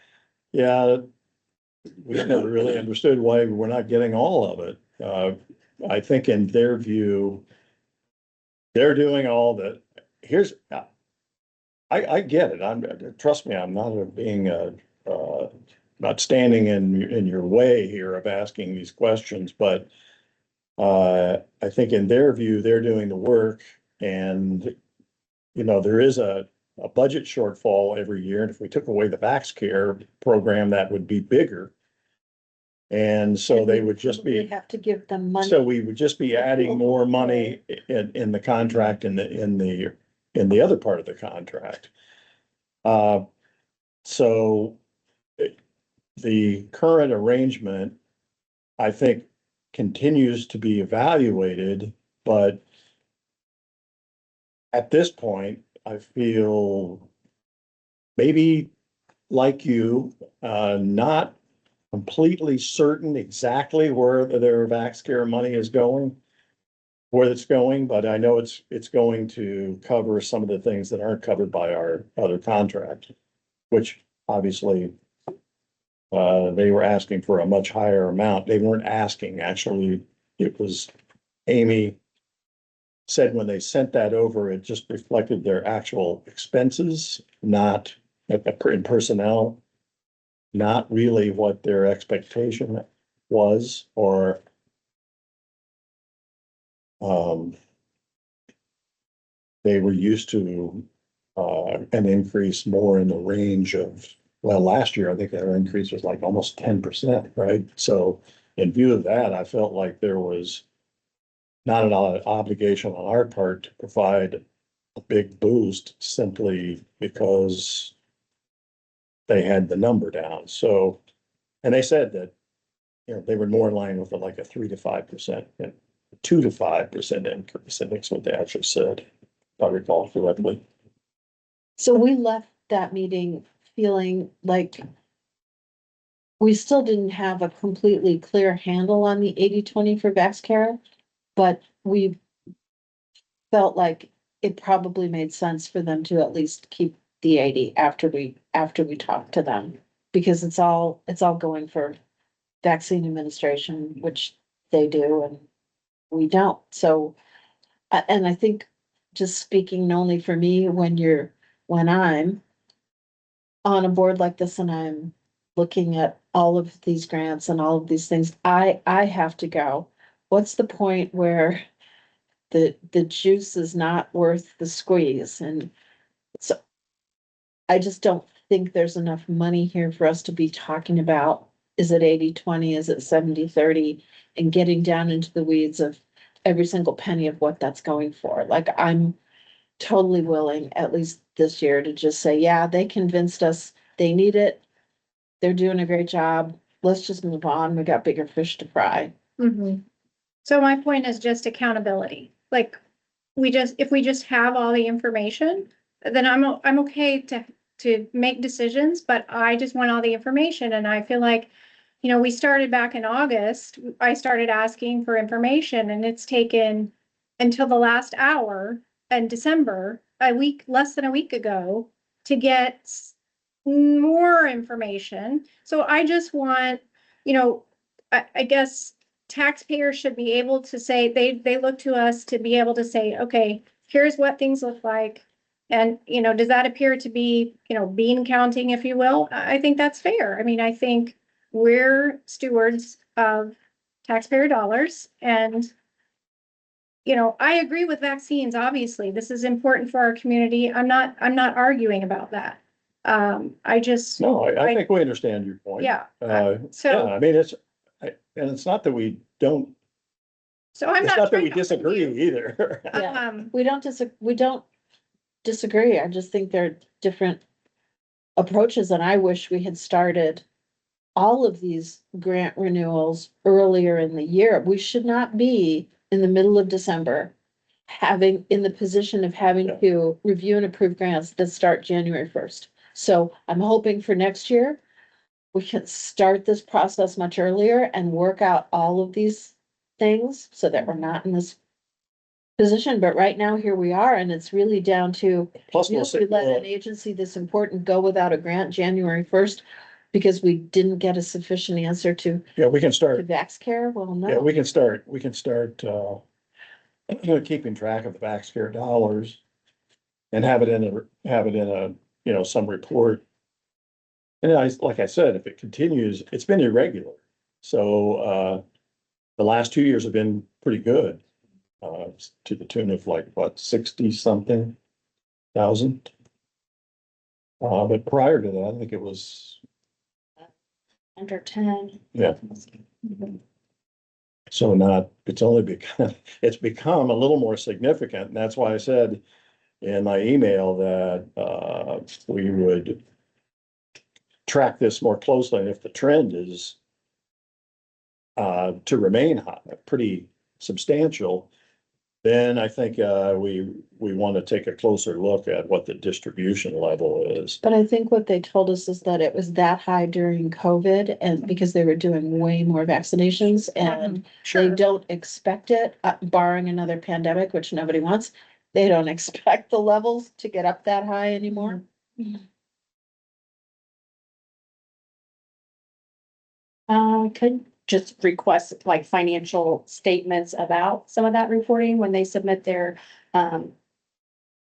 yeah, we never really understood why we're not getting all of it. I think in their view, they're doing all that. Here's, I get it. Trust me, I'm not not standing in your way here of asking these questions, but I think in their view, they're doing the work and, there is a budget shortfall every year. And if we took away the VaxCare program, that would be bigger. And so they would just We be, have to give them money. so we would just be adding more money in the contract in the other part of the contract. So the current arrangement, I think, continues to be evaluated, but at this point, I feel maybe like you, not completely certain exactly where their VaxCare money is going, where it's going, but I know it's going to cover some of the things that aren't covered by our other contract, which obviously they were asking for a much higher amount. They weren't asking, actually, it was Amy said when they sent that over, it just reflected their actual expenses, not in personnel, not really what their expectation was, or they were used to an increase more in the range of, well, last year, I think their increase was like almost 10%, right? So in view of that, I felt like there was not an obligation on our part to provide a big boost simply because they had the number down. So, and they said that, they were more in line with like a 3 to 5%, 2 to 5% increase. I think that's what they actually said, if I recall correctly. So we left that meeting feeling like we still didn't have a completely clear handle on the 80-20 for VaxCare, but we felt like it probably made sense for them to at least keep the 80 after we talked to them, because it's all going for vaccine administration, which they do and we don't. So, and I think, just speaking only for me, when I'm on a board like this and I'm looking at all of these grants and all of these things, I have to go, what's the point where the juice is not worth the squeeze? And so I just don't think there's enough money here for us to be talking about, is it 80-20, is it 70-30, and getting down into the weeds of every single penny of what that's going for. Like, I'm totally willing, at least this year, to just say, yeah, they convinced us they need it. They're doing a great job. Let's just move on. We got bigger fish to fry. Mhm. So my point is just accountability. Like, if we just have all the information, then I'm okay to make decisions, but I just want all the information. And I feel like, we started back in August. I started asking for information, and it's taken until the last hour in December, less than a week ago, to get more information. So I just want, I guess taxpayers should be able to say, they look to us to be able to say, okay, here's what things look like. And, does that appear to be, bean counting, if you will? I think that's fair. I mean, I think we're stewards of taxpayer dollars, and, I agree with vaccines. Obviously, this is important for our community. I'm not arguing about that. I just. No, I think we understand your point. Yeah. Yeah, So, I mean, and it's not that we don't, so I'm it's not. not that we trying to disagree argue. either. Yeah. We don't disagree. I just think they're different approaches, and I wish we had started all of these grant renewals earlier in the year. We should not be in the middle of December in the position of having to review and approve grants that start January 1st. So I'm hoping for next year, we can start this process much earlier and work out all of these things so that we're not in this position, but right now, here we are, and it's really down to, Plus, you we'll know, see, we let an agency this important go without a grant January first because we didn't get a sufficient answer to yeah, we can to start, VaxCare. Well, yeah, no. we can start, keeping track of the VaxCare dollars. And have it in a, you know, some report. And like I said, if it continues, it's been irregular. So, the last 2 years have been pretty good. To the tune of like, what, 60-something thousand? But prior to that, I think it was, Under 10. yeah. So not, it's only become, it's become a little more significant, and that's why I said in my email that, we would track this more closely, and if the trend is to remain high, pretty substantial, then I think, we want to take a closer look at what the distribution level is. But I think what they told us is that it was that high during COVID and because they were doing way more vaccinations and they Sure. don't expect it, barring another pandemic, which nobody wants. They don't expect the levels to get up that high anymore. Could just request like financial statements about some of that reporting when they submit their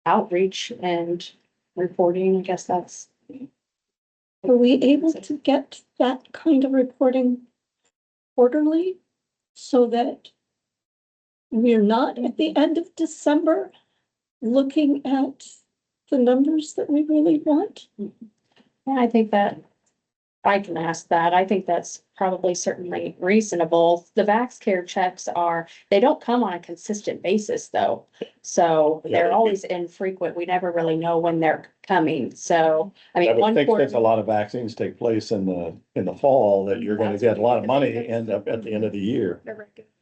outreach and reporting. I guess that's. Are we able to get that kind of reporting quarterly so that we're not at the end of December looking at the numbers that we really want? Yeah, I think that I can ask that. I think that's probably certainly reasonable. The VaxCare checks they don't come on a consistent basis though. So Yeah, they're they'd be- always infrequent. We never really know when they're coming. So, I I mean, would one think quarter. since a lot of vaccines take place in the fall, that you're gonna get a lot of money end up at the end of the year.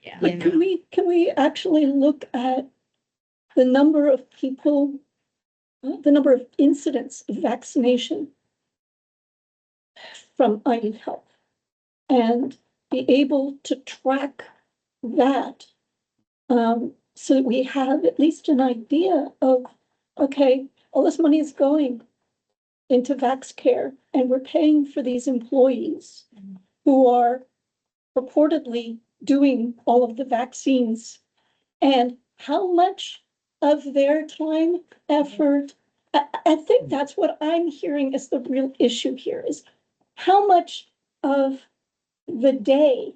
Yeah. But can we actually look at the number of people, the number of incidents of vaccination from IU Health and be able to track that, so that we have at least an idea of, okay, all this money is going into VaxCare and we're paying for these employees who are purportedly doing all of the vaccines, and how much of their time, effort, I think that's what I'm hearing is the real issue here, is how much of the day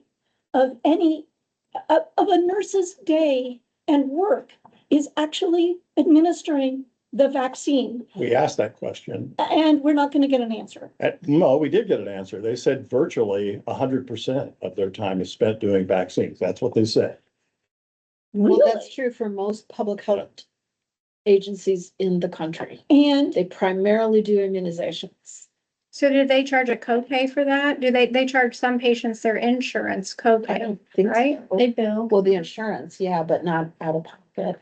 of a nurse's day and work is actually administering the vaccine, We asked that question. and we're not gonna get an answer. No, we did get an answer. They said virtually 100% of their time is spent doing vaccines. That's what they said. Well, Really? that's true for most public health agencies in the country. And They primarily do immunizations. So do they charge a copay for that? Do they charge some patients their insurance I copay, don't think right? so. They bill. Well, the insurance, yeah, but not out of pocket.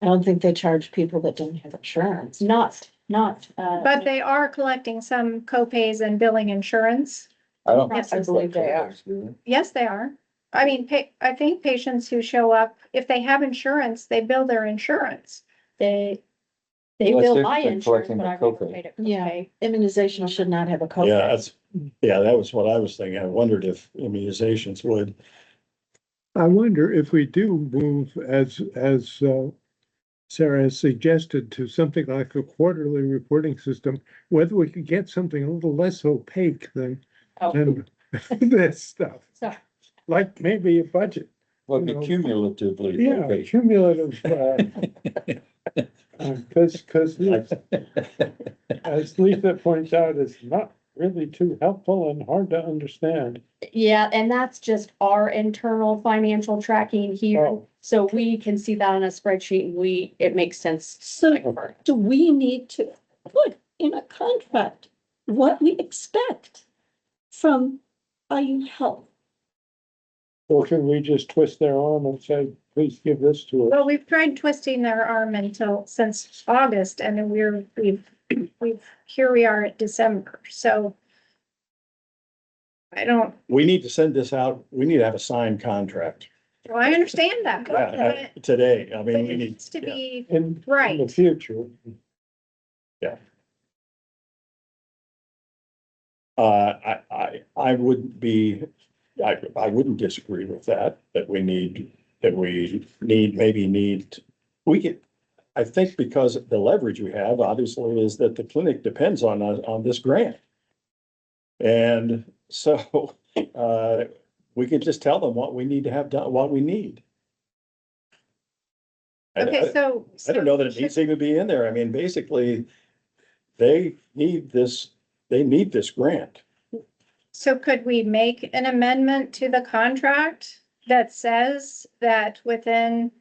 I don't think they charge people that don't have insurance. Not. But they are collecting some copays and billing insurance. I don't. Yes, I believe they are. Yes, they are. I mean, I think patients who show up, if they have insurance, they bill their insurance. They Well, bill it's my different than insurance, collecting but the I've never copay. paid a Yeah. copay. Immunization should not have a copay. That was what I was thinking. I wondered if immunizations would. I wonder if we do move as Sarah has suggested to something like a quarterly reporting system, whether we could get something a little less opaque than Oh, this stuff, sorry. like maybe a budget. Well, You know, cumulatively. Yeah, okay. cumulative, cause as Lisa points out, it's not really too helpful and hard to understand. Yeah, and that's just our internal financial tracking here. Oh. So we can see that on a spreadsheet and it makes sense. so do we need to put in a contract what we expect from IU Health? Or can we just twist their arm and say, please give this to us? Well, we've tried twisting their arm since August, and then here we are at December, so. I don't, We need to send this out. We need to have a signed contract Well, I understand that. but Today, I but mean, we it need, needs to yeah. be In the right. future, I wouldn't be, I wouldn't disagree with that, maybe need, we could, I think because the leverage we have obviously is that the clinic depends on this grant. And so, we can just tell them what we need to have done, what we need. Okay, so. I don't know that it needs to even be in there. I mean, basically, they need this grant. So could we make an amendment to the contract that says that within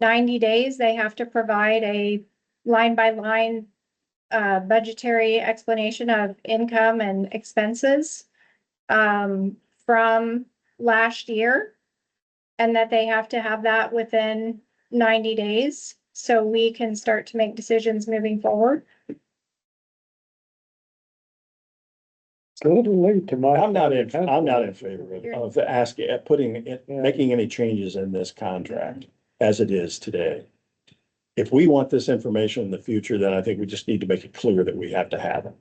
90 days, they have to provide a line by line budgetary explanation of income and expenses from last year? And that they have to have that within 90 days, so we can start to make decisions moving forward? it's a little late to my. I'm not in favor of asking, making any changes in this contract as it is today. If we want this information in the future, then I think we just need to make it clear that we have to have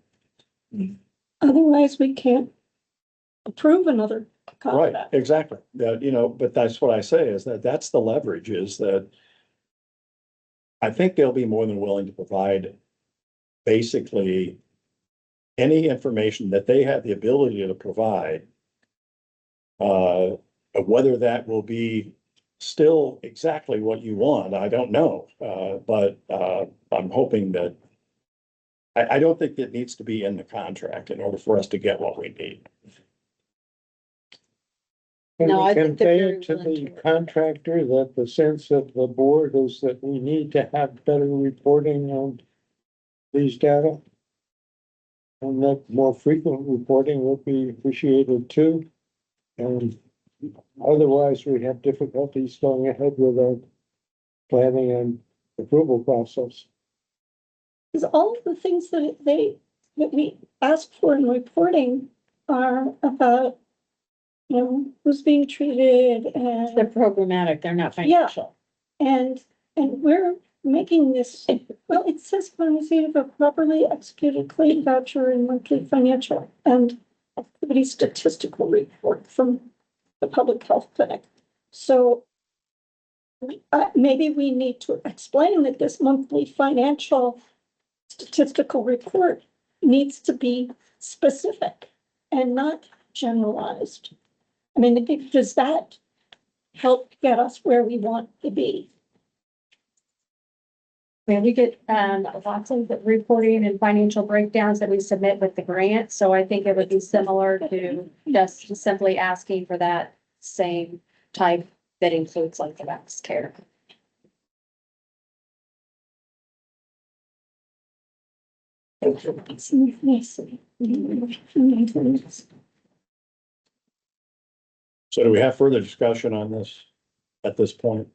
it. Otherwise, we can't approve another Right, contract. exactly. That, but that's what I say is that's the leverage is that I think they'll be more than willing to provide basically any information that they have the ability to provide. Whether that will be still exactly what you want, I don't know. But I'm hoping that I don't think it needs to be in the contract in order for us to get what we need. Can No, we I think they're convey very it to willing the to- contractor that the sense of the board is that we need to have better reporting on these data? And that more frequent reporting would be appreciated too. And otherwise, we have difficulties going ahead with our planning and approval process. Because all of the things that we ask for in reporting are about, who's being treated They're and, programmatic, they're not financial. and we're making this, well, it says when receipt of a properly executed claim voucher and monthly financial and activity statistical report from the public health clinic. So maybe we need to explain that this monthly financial statistical report needs to be specific and not generalized. I mean, does that help get us where we want to be? Yeah, we get lots of reporting and financial breakdowns that we submit with the grant, so I think it would be similar to just simply asking for that same type that includes like the Max Care. So do we have further discussion on this at this point?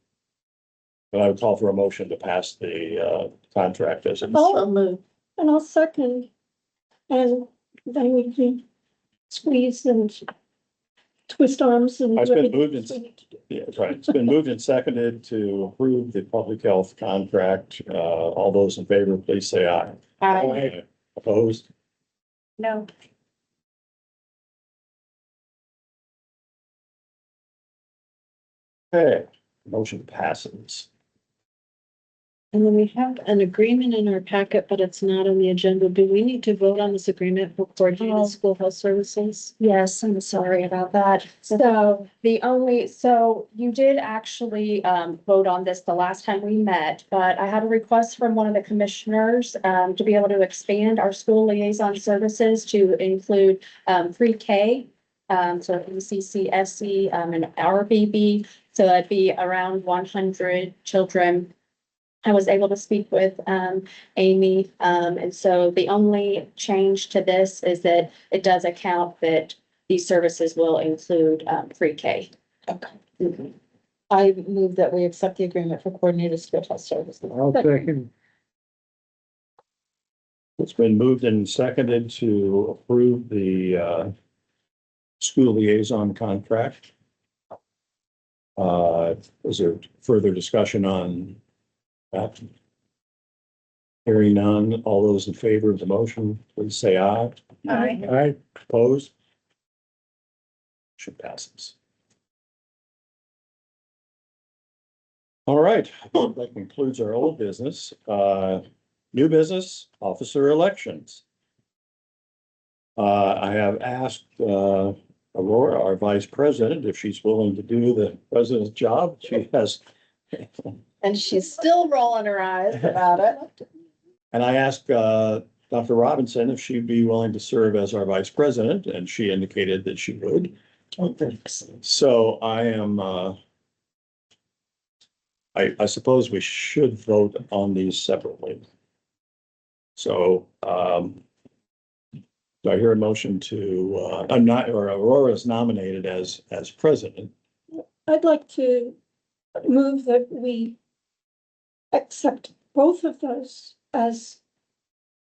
But I would call for a motion to pass the contract as it's. And I'll second. And then we can squeeze and twist arms and. It's been do moved everything and- we need to do. Yeah, that's right. It's been moved and seconded to approve the public health contract. All those in favor, please say aye. Aye. Opposed? No. Okay, motion passes. And then we have an agreement in our packet, but it's not on the agenda. Do we need to vote on this agreement for coordinated school health services? Yes, I'm sorry about that. So so you did actually vote on this the last time we met, but I had a request from one of the commissioners to be able to expand our school liaison services to include pre-K. So ECC, SC, and RBB. So that'd be around 100 children. I was able to speak with Amy, and so the only change to this is that it does account that these services will include pre-K. Okay. I move that we accept the agreement for coordinated school health services. I'll second. It's been moved and seconded to approve the school liaison contract. Is there further discussion on that? Hearing none, all those in favor of the motion, please say aye. Aye. Aye. Opposed? Motion passes. All right, that concludes our old business. New business, officer elections. I have asked Aurora, our vice president, if she's willing to do the president's job. She has. And she's still rolling her eyes about it. And I asked Dr. Robinson if she'd be willing to serve as our vice president, and she indicated that she would. So I am, I suppose we should vote on these separately. So, do I hear a motion to, I'm not, or Aurora is nominated as president. I'd like to move that we accept both of those as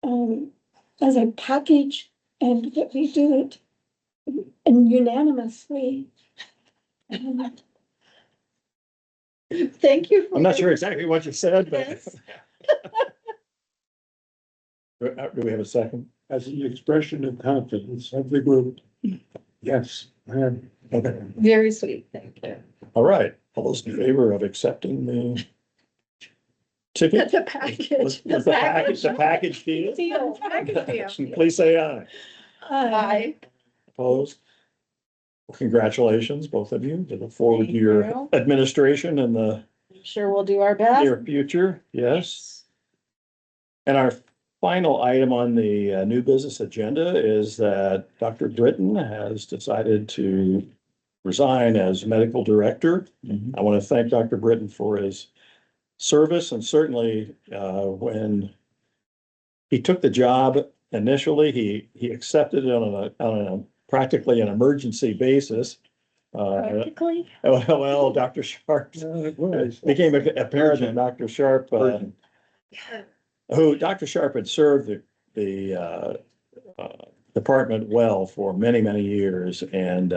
a package and that we do it and unanimously. Thank you. I'm not sure exactly what you said, but. Yes. Do we have a second? As an expression of confidence of the group. Yes, I am. Okay, Very sweet, thank you. all right. All those in favor of accepting the ticket? The package. The package deal? Deal, package deal. Please say aye. Aye. Opposed? Well, congratulations, both of you. I look forward to Thank your you. administration in the Sure, we'll do our best. near future. Yes. And our final item on the new business agenda is that Dr. Britton has decided to resign as medical director. I want to thank Dr. Britton for his service, and certainly when he took the job initially, he accepted it on a practically an emergency basis. Practically. Well, Dr. Sharp it became apparent that Dr. Sharp, who Dr. Sharp had served the department well for many, many years, and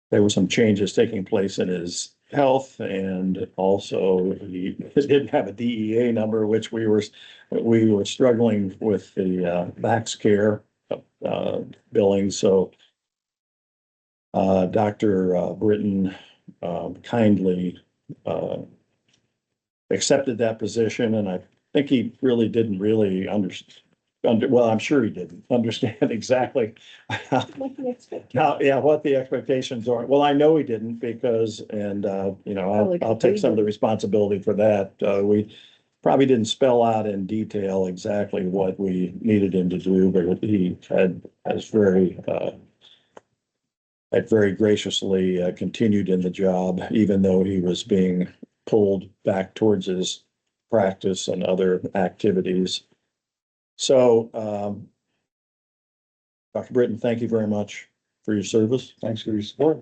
there were some changes taking place in his health, and also he didn't have a DEA number, which we were struggling with the Max Care billing. So Dr. Britton kindly accepted that position, and I think he really didn't really understand. Well, I'm sure he didn't understand exactly What the expectation. what the expectations are. Well, I know he didn't because, and I'll take some of the responsibility for that. We probably didn't spell out in detail exactly what we needed him to do, but he has very graciously continued in the job, even though he was being pulled back towards his practice and other activities. So, Dr. Britton, thank you very much for your service. Thanks for your support.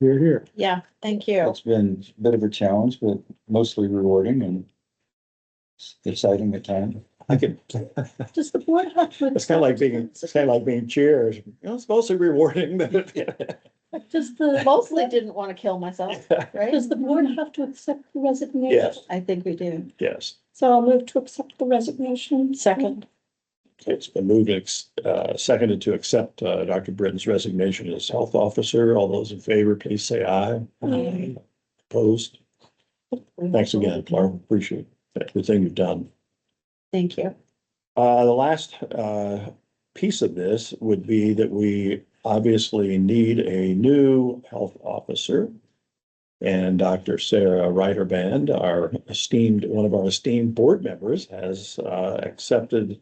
Here. Yeah, thank you. It's been a bit of a challenge, but mostly rewarding and exciting at times. I could, Does the board have to? it's kind of like being chair. You know, it's mostly rewarding, but. Does the, Mostly didn't want to kill myself, right? does the board have to accept the resignation? Yes, I think we do. yes. So I'll move to accept the resignation. Second. It's been moved and seconded to accept Dr. Britton's resignation as health officer. All those in favor, please say aye. Aye. Opposed? Thanks again, Clark. Appreciate everything you've done. Thank you. The last piece of this would be that we obviously need a new health officer. And Dr. Sarah Reiterband, one of our esteemed board members, has accepted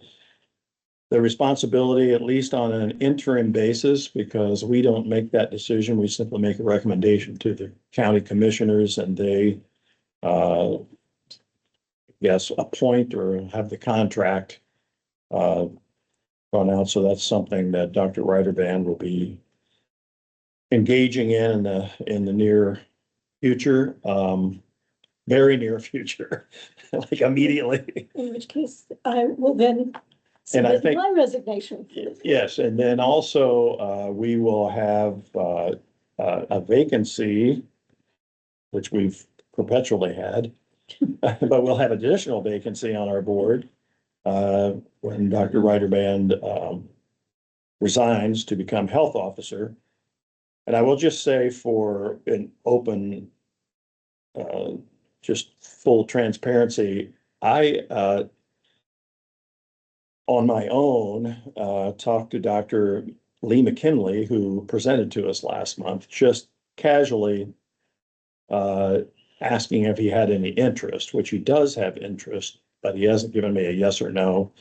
the responsibility, at least on an interim basis, because we don't make that decision. We simply make a recommendation to the county commissioners, and they appoint or have the contract gone out. So that's something that Dr. Reiterband will be engaging in the near future, very near future, like immediately. In which case I will then And I submit think- my resignation. Yes, and then also we will have a vacancy, which we've perpetually had, but we'll have additional vacancy on our board when Dr. Reiterband resigns to become health officer. And I will just say for an open, just full transparency, I, on my own, talked to Dr. Lee McKinley, who presented to us last month, just casually asking if he had any interest, which he does have interest, but he hasn't given me a yes or no.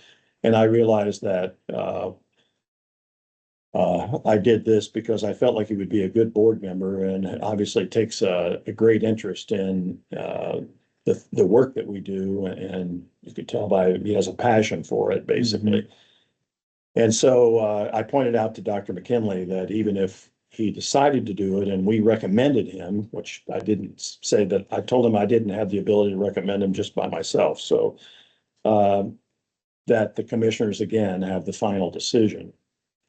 And I realized that I did this because I felt like he would be a good board member and obviously takes a great interest in the work that we do. And you could tell by, he has a passion for it, basically. And so I pointed out to Dr. McKinley that even if he decided to do it and we recommended him, which I didn't say that, I told him I didn't have the ability to recommend him just by myself. So that the commissioners again have the final decision.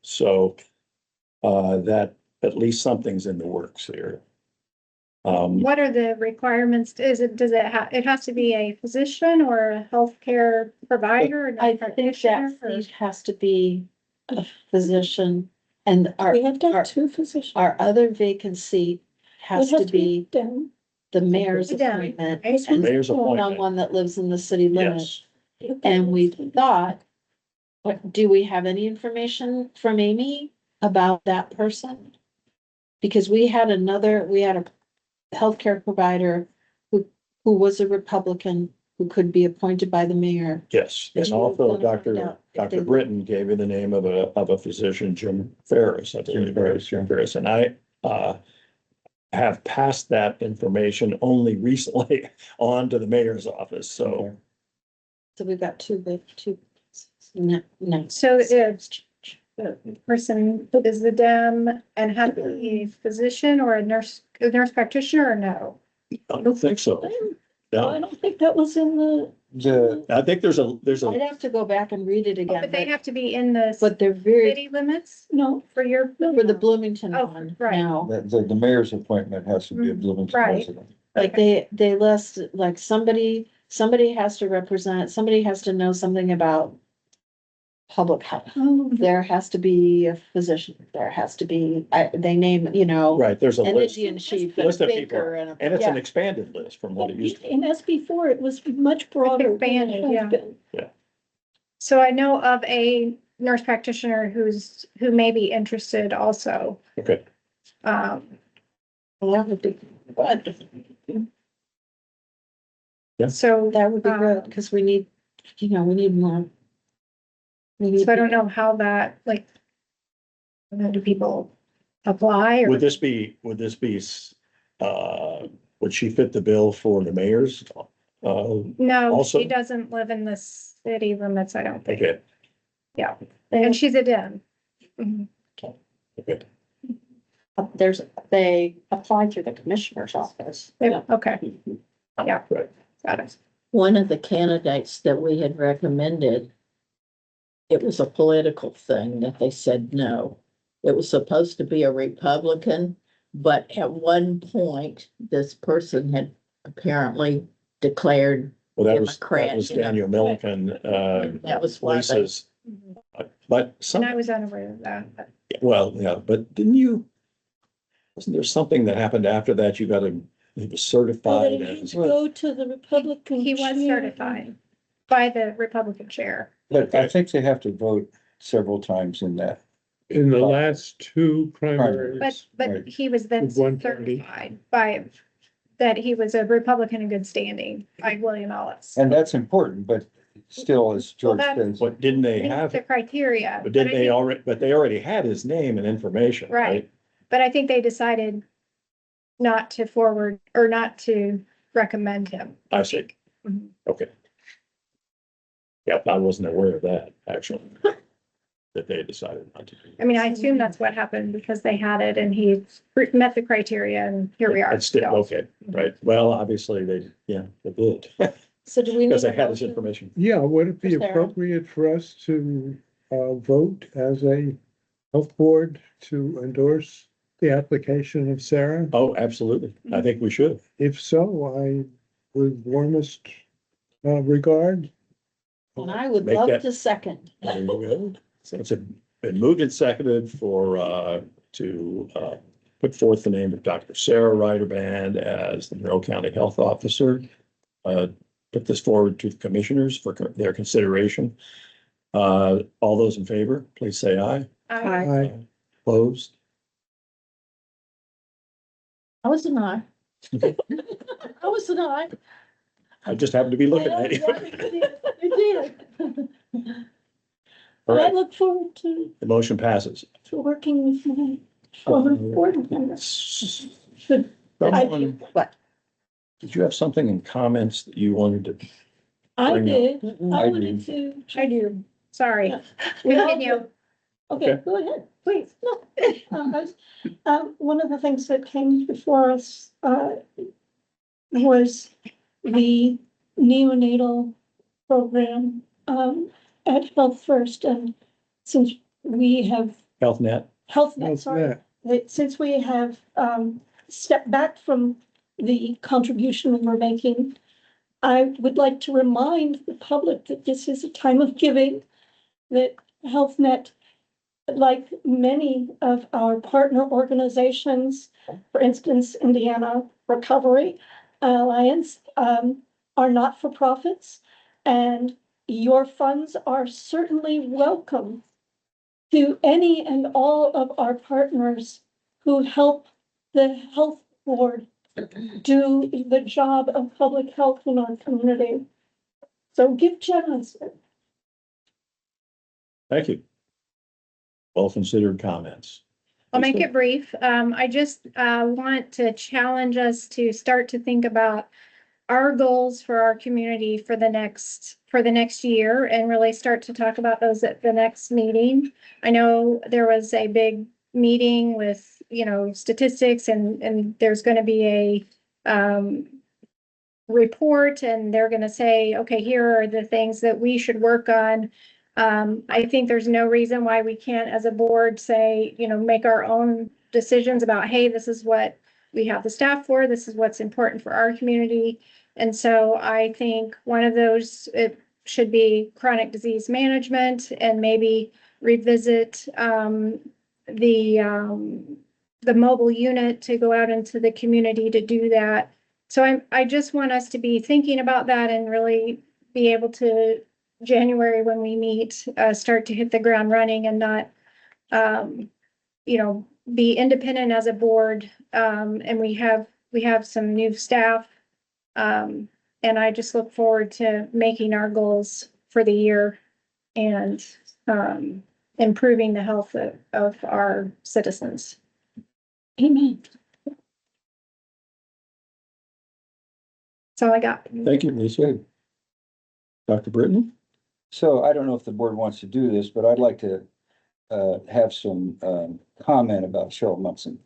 So that at least something's in the works here. What are the requirements? Does it has to be a physician or a healthcare provider? I think that seat has to be a physician, and We have our got two physicians. other vacancy has It to be done. the mayor's Done. appointment. Mayor's And Mayor's appointment. someone that lives in the city limits. Yes. And we thought, do we have any information from Amy about that person? Because we had a healthcare provider who was a Republican who could be appointed by the mayor. Yes, and She was also gonna find out if Dr. they- Britton gave me the name of a physician, Jim Ferris, I believe. Jim Ferris, and I have passed that information only recently on to the mayor's office, so. So we've got two. No. So if the person is the DEM and has to be a physician or a nurse practitioner or no? I don't think so. I No, don't think that was in the. I think there's I'd have to go back and read it again, But they have to be in the but they're very, city limits No, for your. for the Bloomington Oh, one right. now. The mayor's appointment has to be a Bloomington Right. resident. Like they list, like somebody has to represent, somebody has to know something about public health. oh, There has to be a physician, there has to be, they name, right, there's a an list, Indian chief and a list of people, baker and and it's an yeah. expanded list from what it used to be. in SB 4, it was much broader than it expanded, yeah. has been. So I know of a nurse practitioner who may be interested also. Okay, Um, Well, that would be good. so, That would be good, because we need more. We need so I don't know how that, like, do people apply or? would this be, would she fit the bill for the mayor's? No, also- she doesn't live in the city limits, I don't think. Okay, And she's a DEM. Mhm. okay. They apply through the commissioner's office. Okay, yeah. Right. Got it. One of the candidates that we had recommended, it was a political thing that they said no. It was supposed to be a Republican, but at one point, this person had apparently declared, Well, that was Democrat, you know. Daniel Milliken, that was why they, Lisa's, but some, And I was unaware of that, but well, yeah, but wasn't there something that happened after that? You got he was Well, certified then he as, go to the Republican. he was chair. certified by the Republican chair. But I think they have to vote several times in that. In the last two primaries. But Right. he was then With one party. certified by, that he was a Republican in good standing by William Ellis. And that's important, but still, as George Well, says, what, didn't they Meets have, the criteria. but didn't I they think- already had his name and information, Right. right? But I think they decided not to forward or not to recommend him. I see. Mhm. Okay. Yep, I wasn't aware of that, actually. That they decided not to do. I mean, I assume that's what happened because they had it and he met the criteria and here we are. It's still, okay, right. Well, obviously they did, So do we need because they a had his motion? information. Yeah, would it be Sarah? appropriate for us to vote as a health board to endorse the application of Sarah? Oh, absolutely. I think we should. If so, I with warmest regard. And I would Make love that- to second. There you go. So it's been moved and seconded to put forth the name of Dr. Sarah Ryderband as the Monroe County Health Officer. Put this forward to the commissioners for their consideration. All those in favor, please say aye. I, Opposed? I was an I. I was an I. I just happened to be looking at you. You did. All I right, look forward to the motion passes. working with my former board members. Should Someone- What? Did you have something in comments that you wanted to? I Bring did, Mm-mm. I I wanted to. I do, sorry. Yeah. Continue. Okay, Okay. go ahead, please. No. One of the things that came before us, was the neonatal program, at Health First, and since we have Health Net? HealthNet, sorry, since we have, stepped back from the contribution we were making, I would like to remind the public that this is a time of giving, that HealthNet, like many of our partner organizations, for instance, Indiana Recovery Alliance, are not-for-profits, and your funds are certainly welcome to any and all of our partners who help the health board do the job of public health in our community. So give generously. Thank you. Well considered comments. I'll make it brief. I just want to challenge us to start to think about our goals for our community for the next year and really start to talk about those at the next meeting. I know there was a big meeting with, statistics and there's going to be a report and they're going to say, okay, here are the things that we should work on. I think there's no reason why we can't, as a board, say, make our own decisions about, hey, this is what we have the staff for, this is what's important for our community. And so I think one of those, it should be chronic disease management and maybe revisit the mobile unit to go out into the community to do that. So I just want us to be thinking about that and really be able to, January when we meet, start to hit the ground running and not, be independent as a board. And we have some new staff. And I just look forward to making our goals for the year and improving the health of our citizens. Amen. That's all I got. Thank you, Lisa. Dr. Britton? So I don't know if the board wants to do this, but I'd like to have some comment about Cheryl Munson,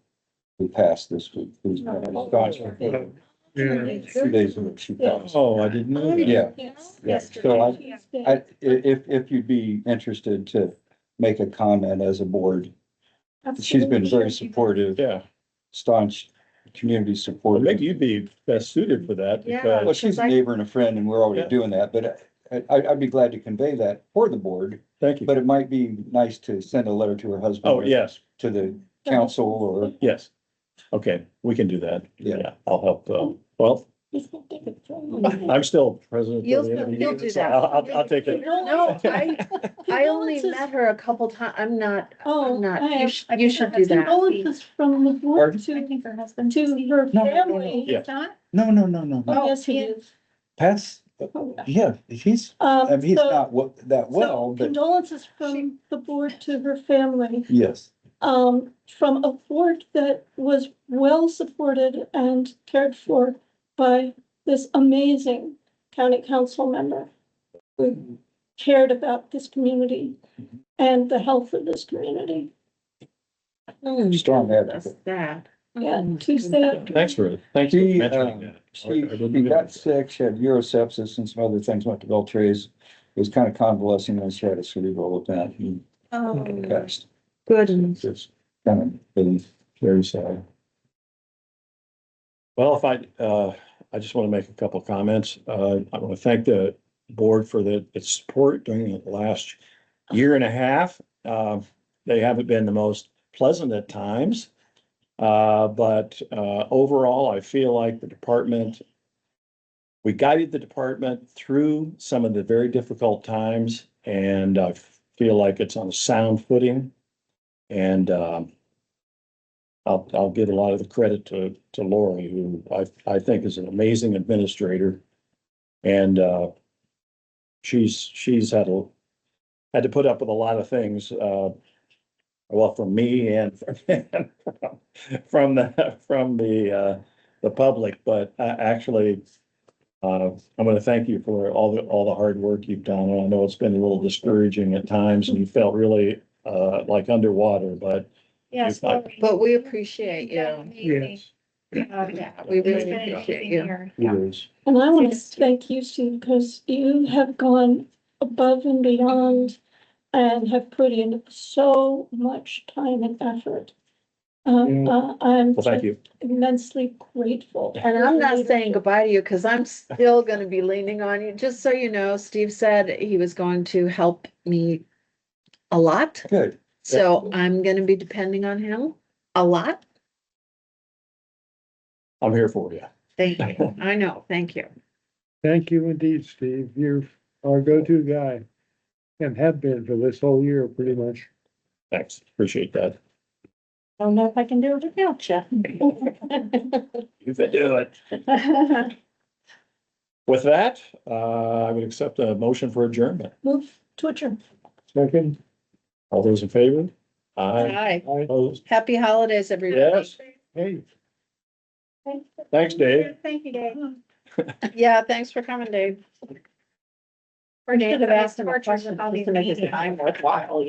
who passed this week, who's been gone for yeah, 2 days ago. She passed. Oh, I didn't know that. Yeah. Yes. So if you'd be interested to make a comment as a board, she's been very supportive, Yeah, staunch community well, support. maybe you'd be best suited for that Yeah. Well, because, she's a neighbor and a friend and we're already Yeah. doing that, but I'd be glad to convey that for the board. thank you. But it might be nice to send a letter to her husband. Oh, or yes, To the council or, yes. Okay, we can do that. Yeah. I'll help. Well, I'm still president. You'll of the still- interview, you'll do so that. I'll take it. No, I only met her a couple times. I'm not, you should do that. Condolences from the board Pardon? to, her husband. to her No, no, family. Yeah. Not? no. Oh, yes, he is. Pat's, yeah, he's So- not that well, So but condolences from the board to her family, yes. from a board that was well supported and cared for by this amazing county council member who cared about this community and the health of this community. Strong That's advocate. sad. Yeah, Tuesday. Thanks for She, mentioning that. She got sick, she had urosepsis and some other things, went to Beltrais. It was kind of convalescing and she had a cerebral event and Oh, passed. good. It's kind of been very sad. Well, I just want to make a couple of comments. I want to thank the board for its support during the last year and a half. They haven't been the most pleasant at times. But overall, I feel like we guided the department through some of the very difficult times, and I feel like it's on a sound footing. And I'll give a lot of the credit to Lori, who I think is an amazing administrator. And she's had to put up with a lot of things, well, from me and from the public, but actually, I'm going to thank you for all the hard work you've done. And I know it's been a little discouraging at times, and you felt really like underwater, but Yes. But we appreciate you. Yes. Yeah, we really appreciate you. it is. And I want to thank you, Steve, because you have gone above and beyond and have put in so much time and effort. I'm Well, thank you. immensely grateful. And I'm not saying goodbye to you because I'm still gonna be leaning on you. Just so you know, Steve said he was going to help me a lot. Good. So I'm gonna be depending on him a lot. I'm here for you. Thank you. I know, thank you. Thank you indeed, Steve. You're our go-to guy and have been for this whole year, pretty much. Thanks. Appreciate that. I don't know if I can do it without you. You can do it. With that, I would accept a motion for adjournment. Move to adjourn. Second, All those in favor? Aye. Hi, I, Opposed? happy holidays, everybody. Yes. hey, Thanks, Dave. Thank you, Dave. Yeah, thanks for coming, Dave. Or Dave, Should have asked him a tortures question with all just these to make his meetings. time worthwhile.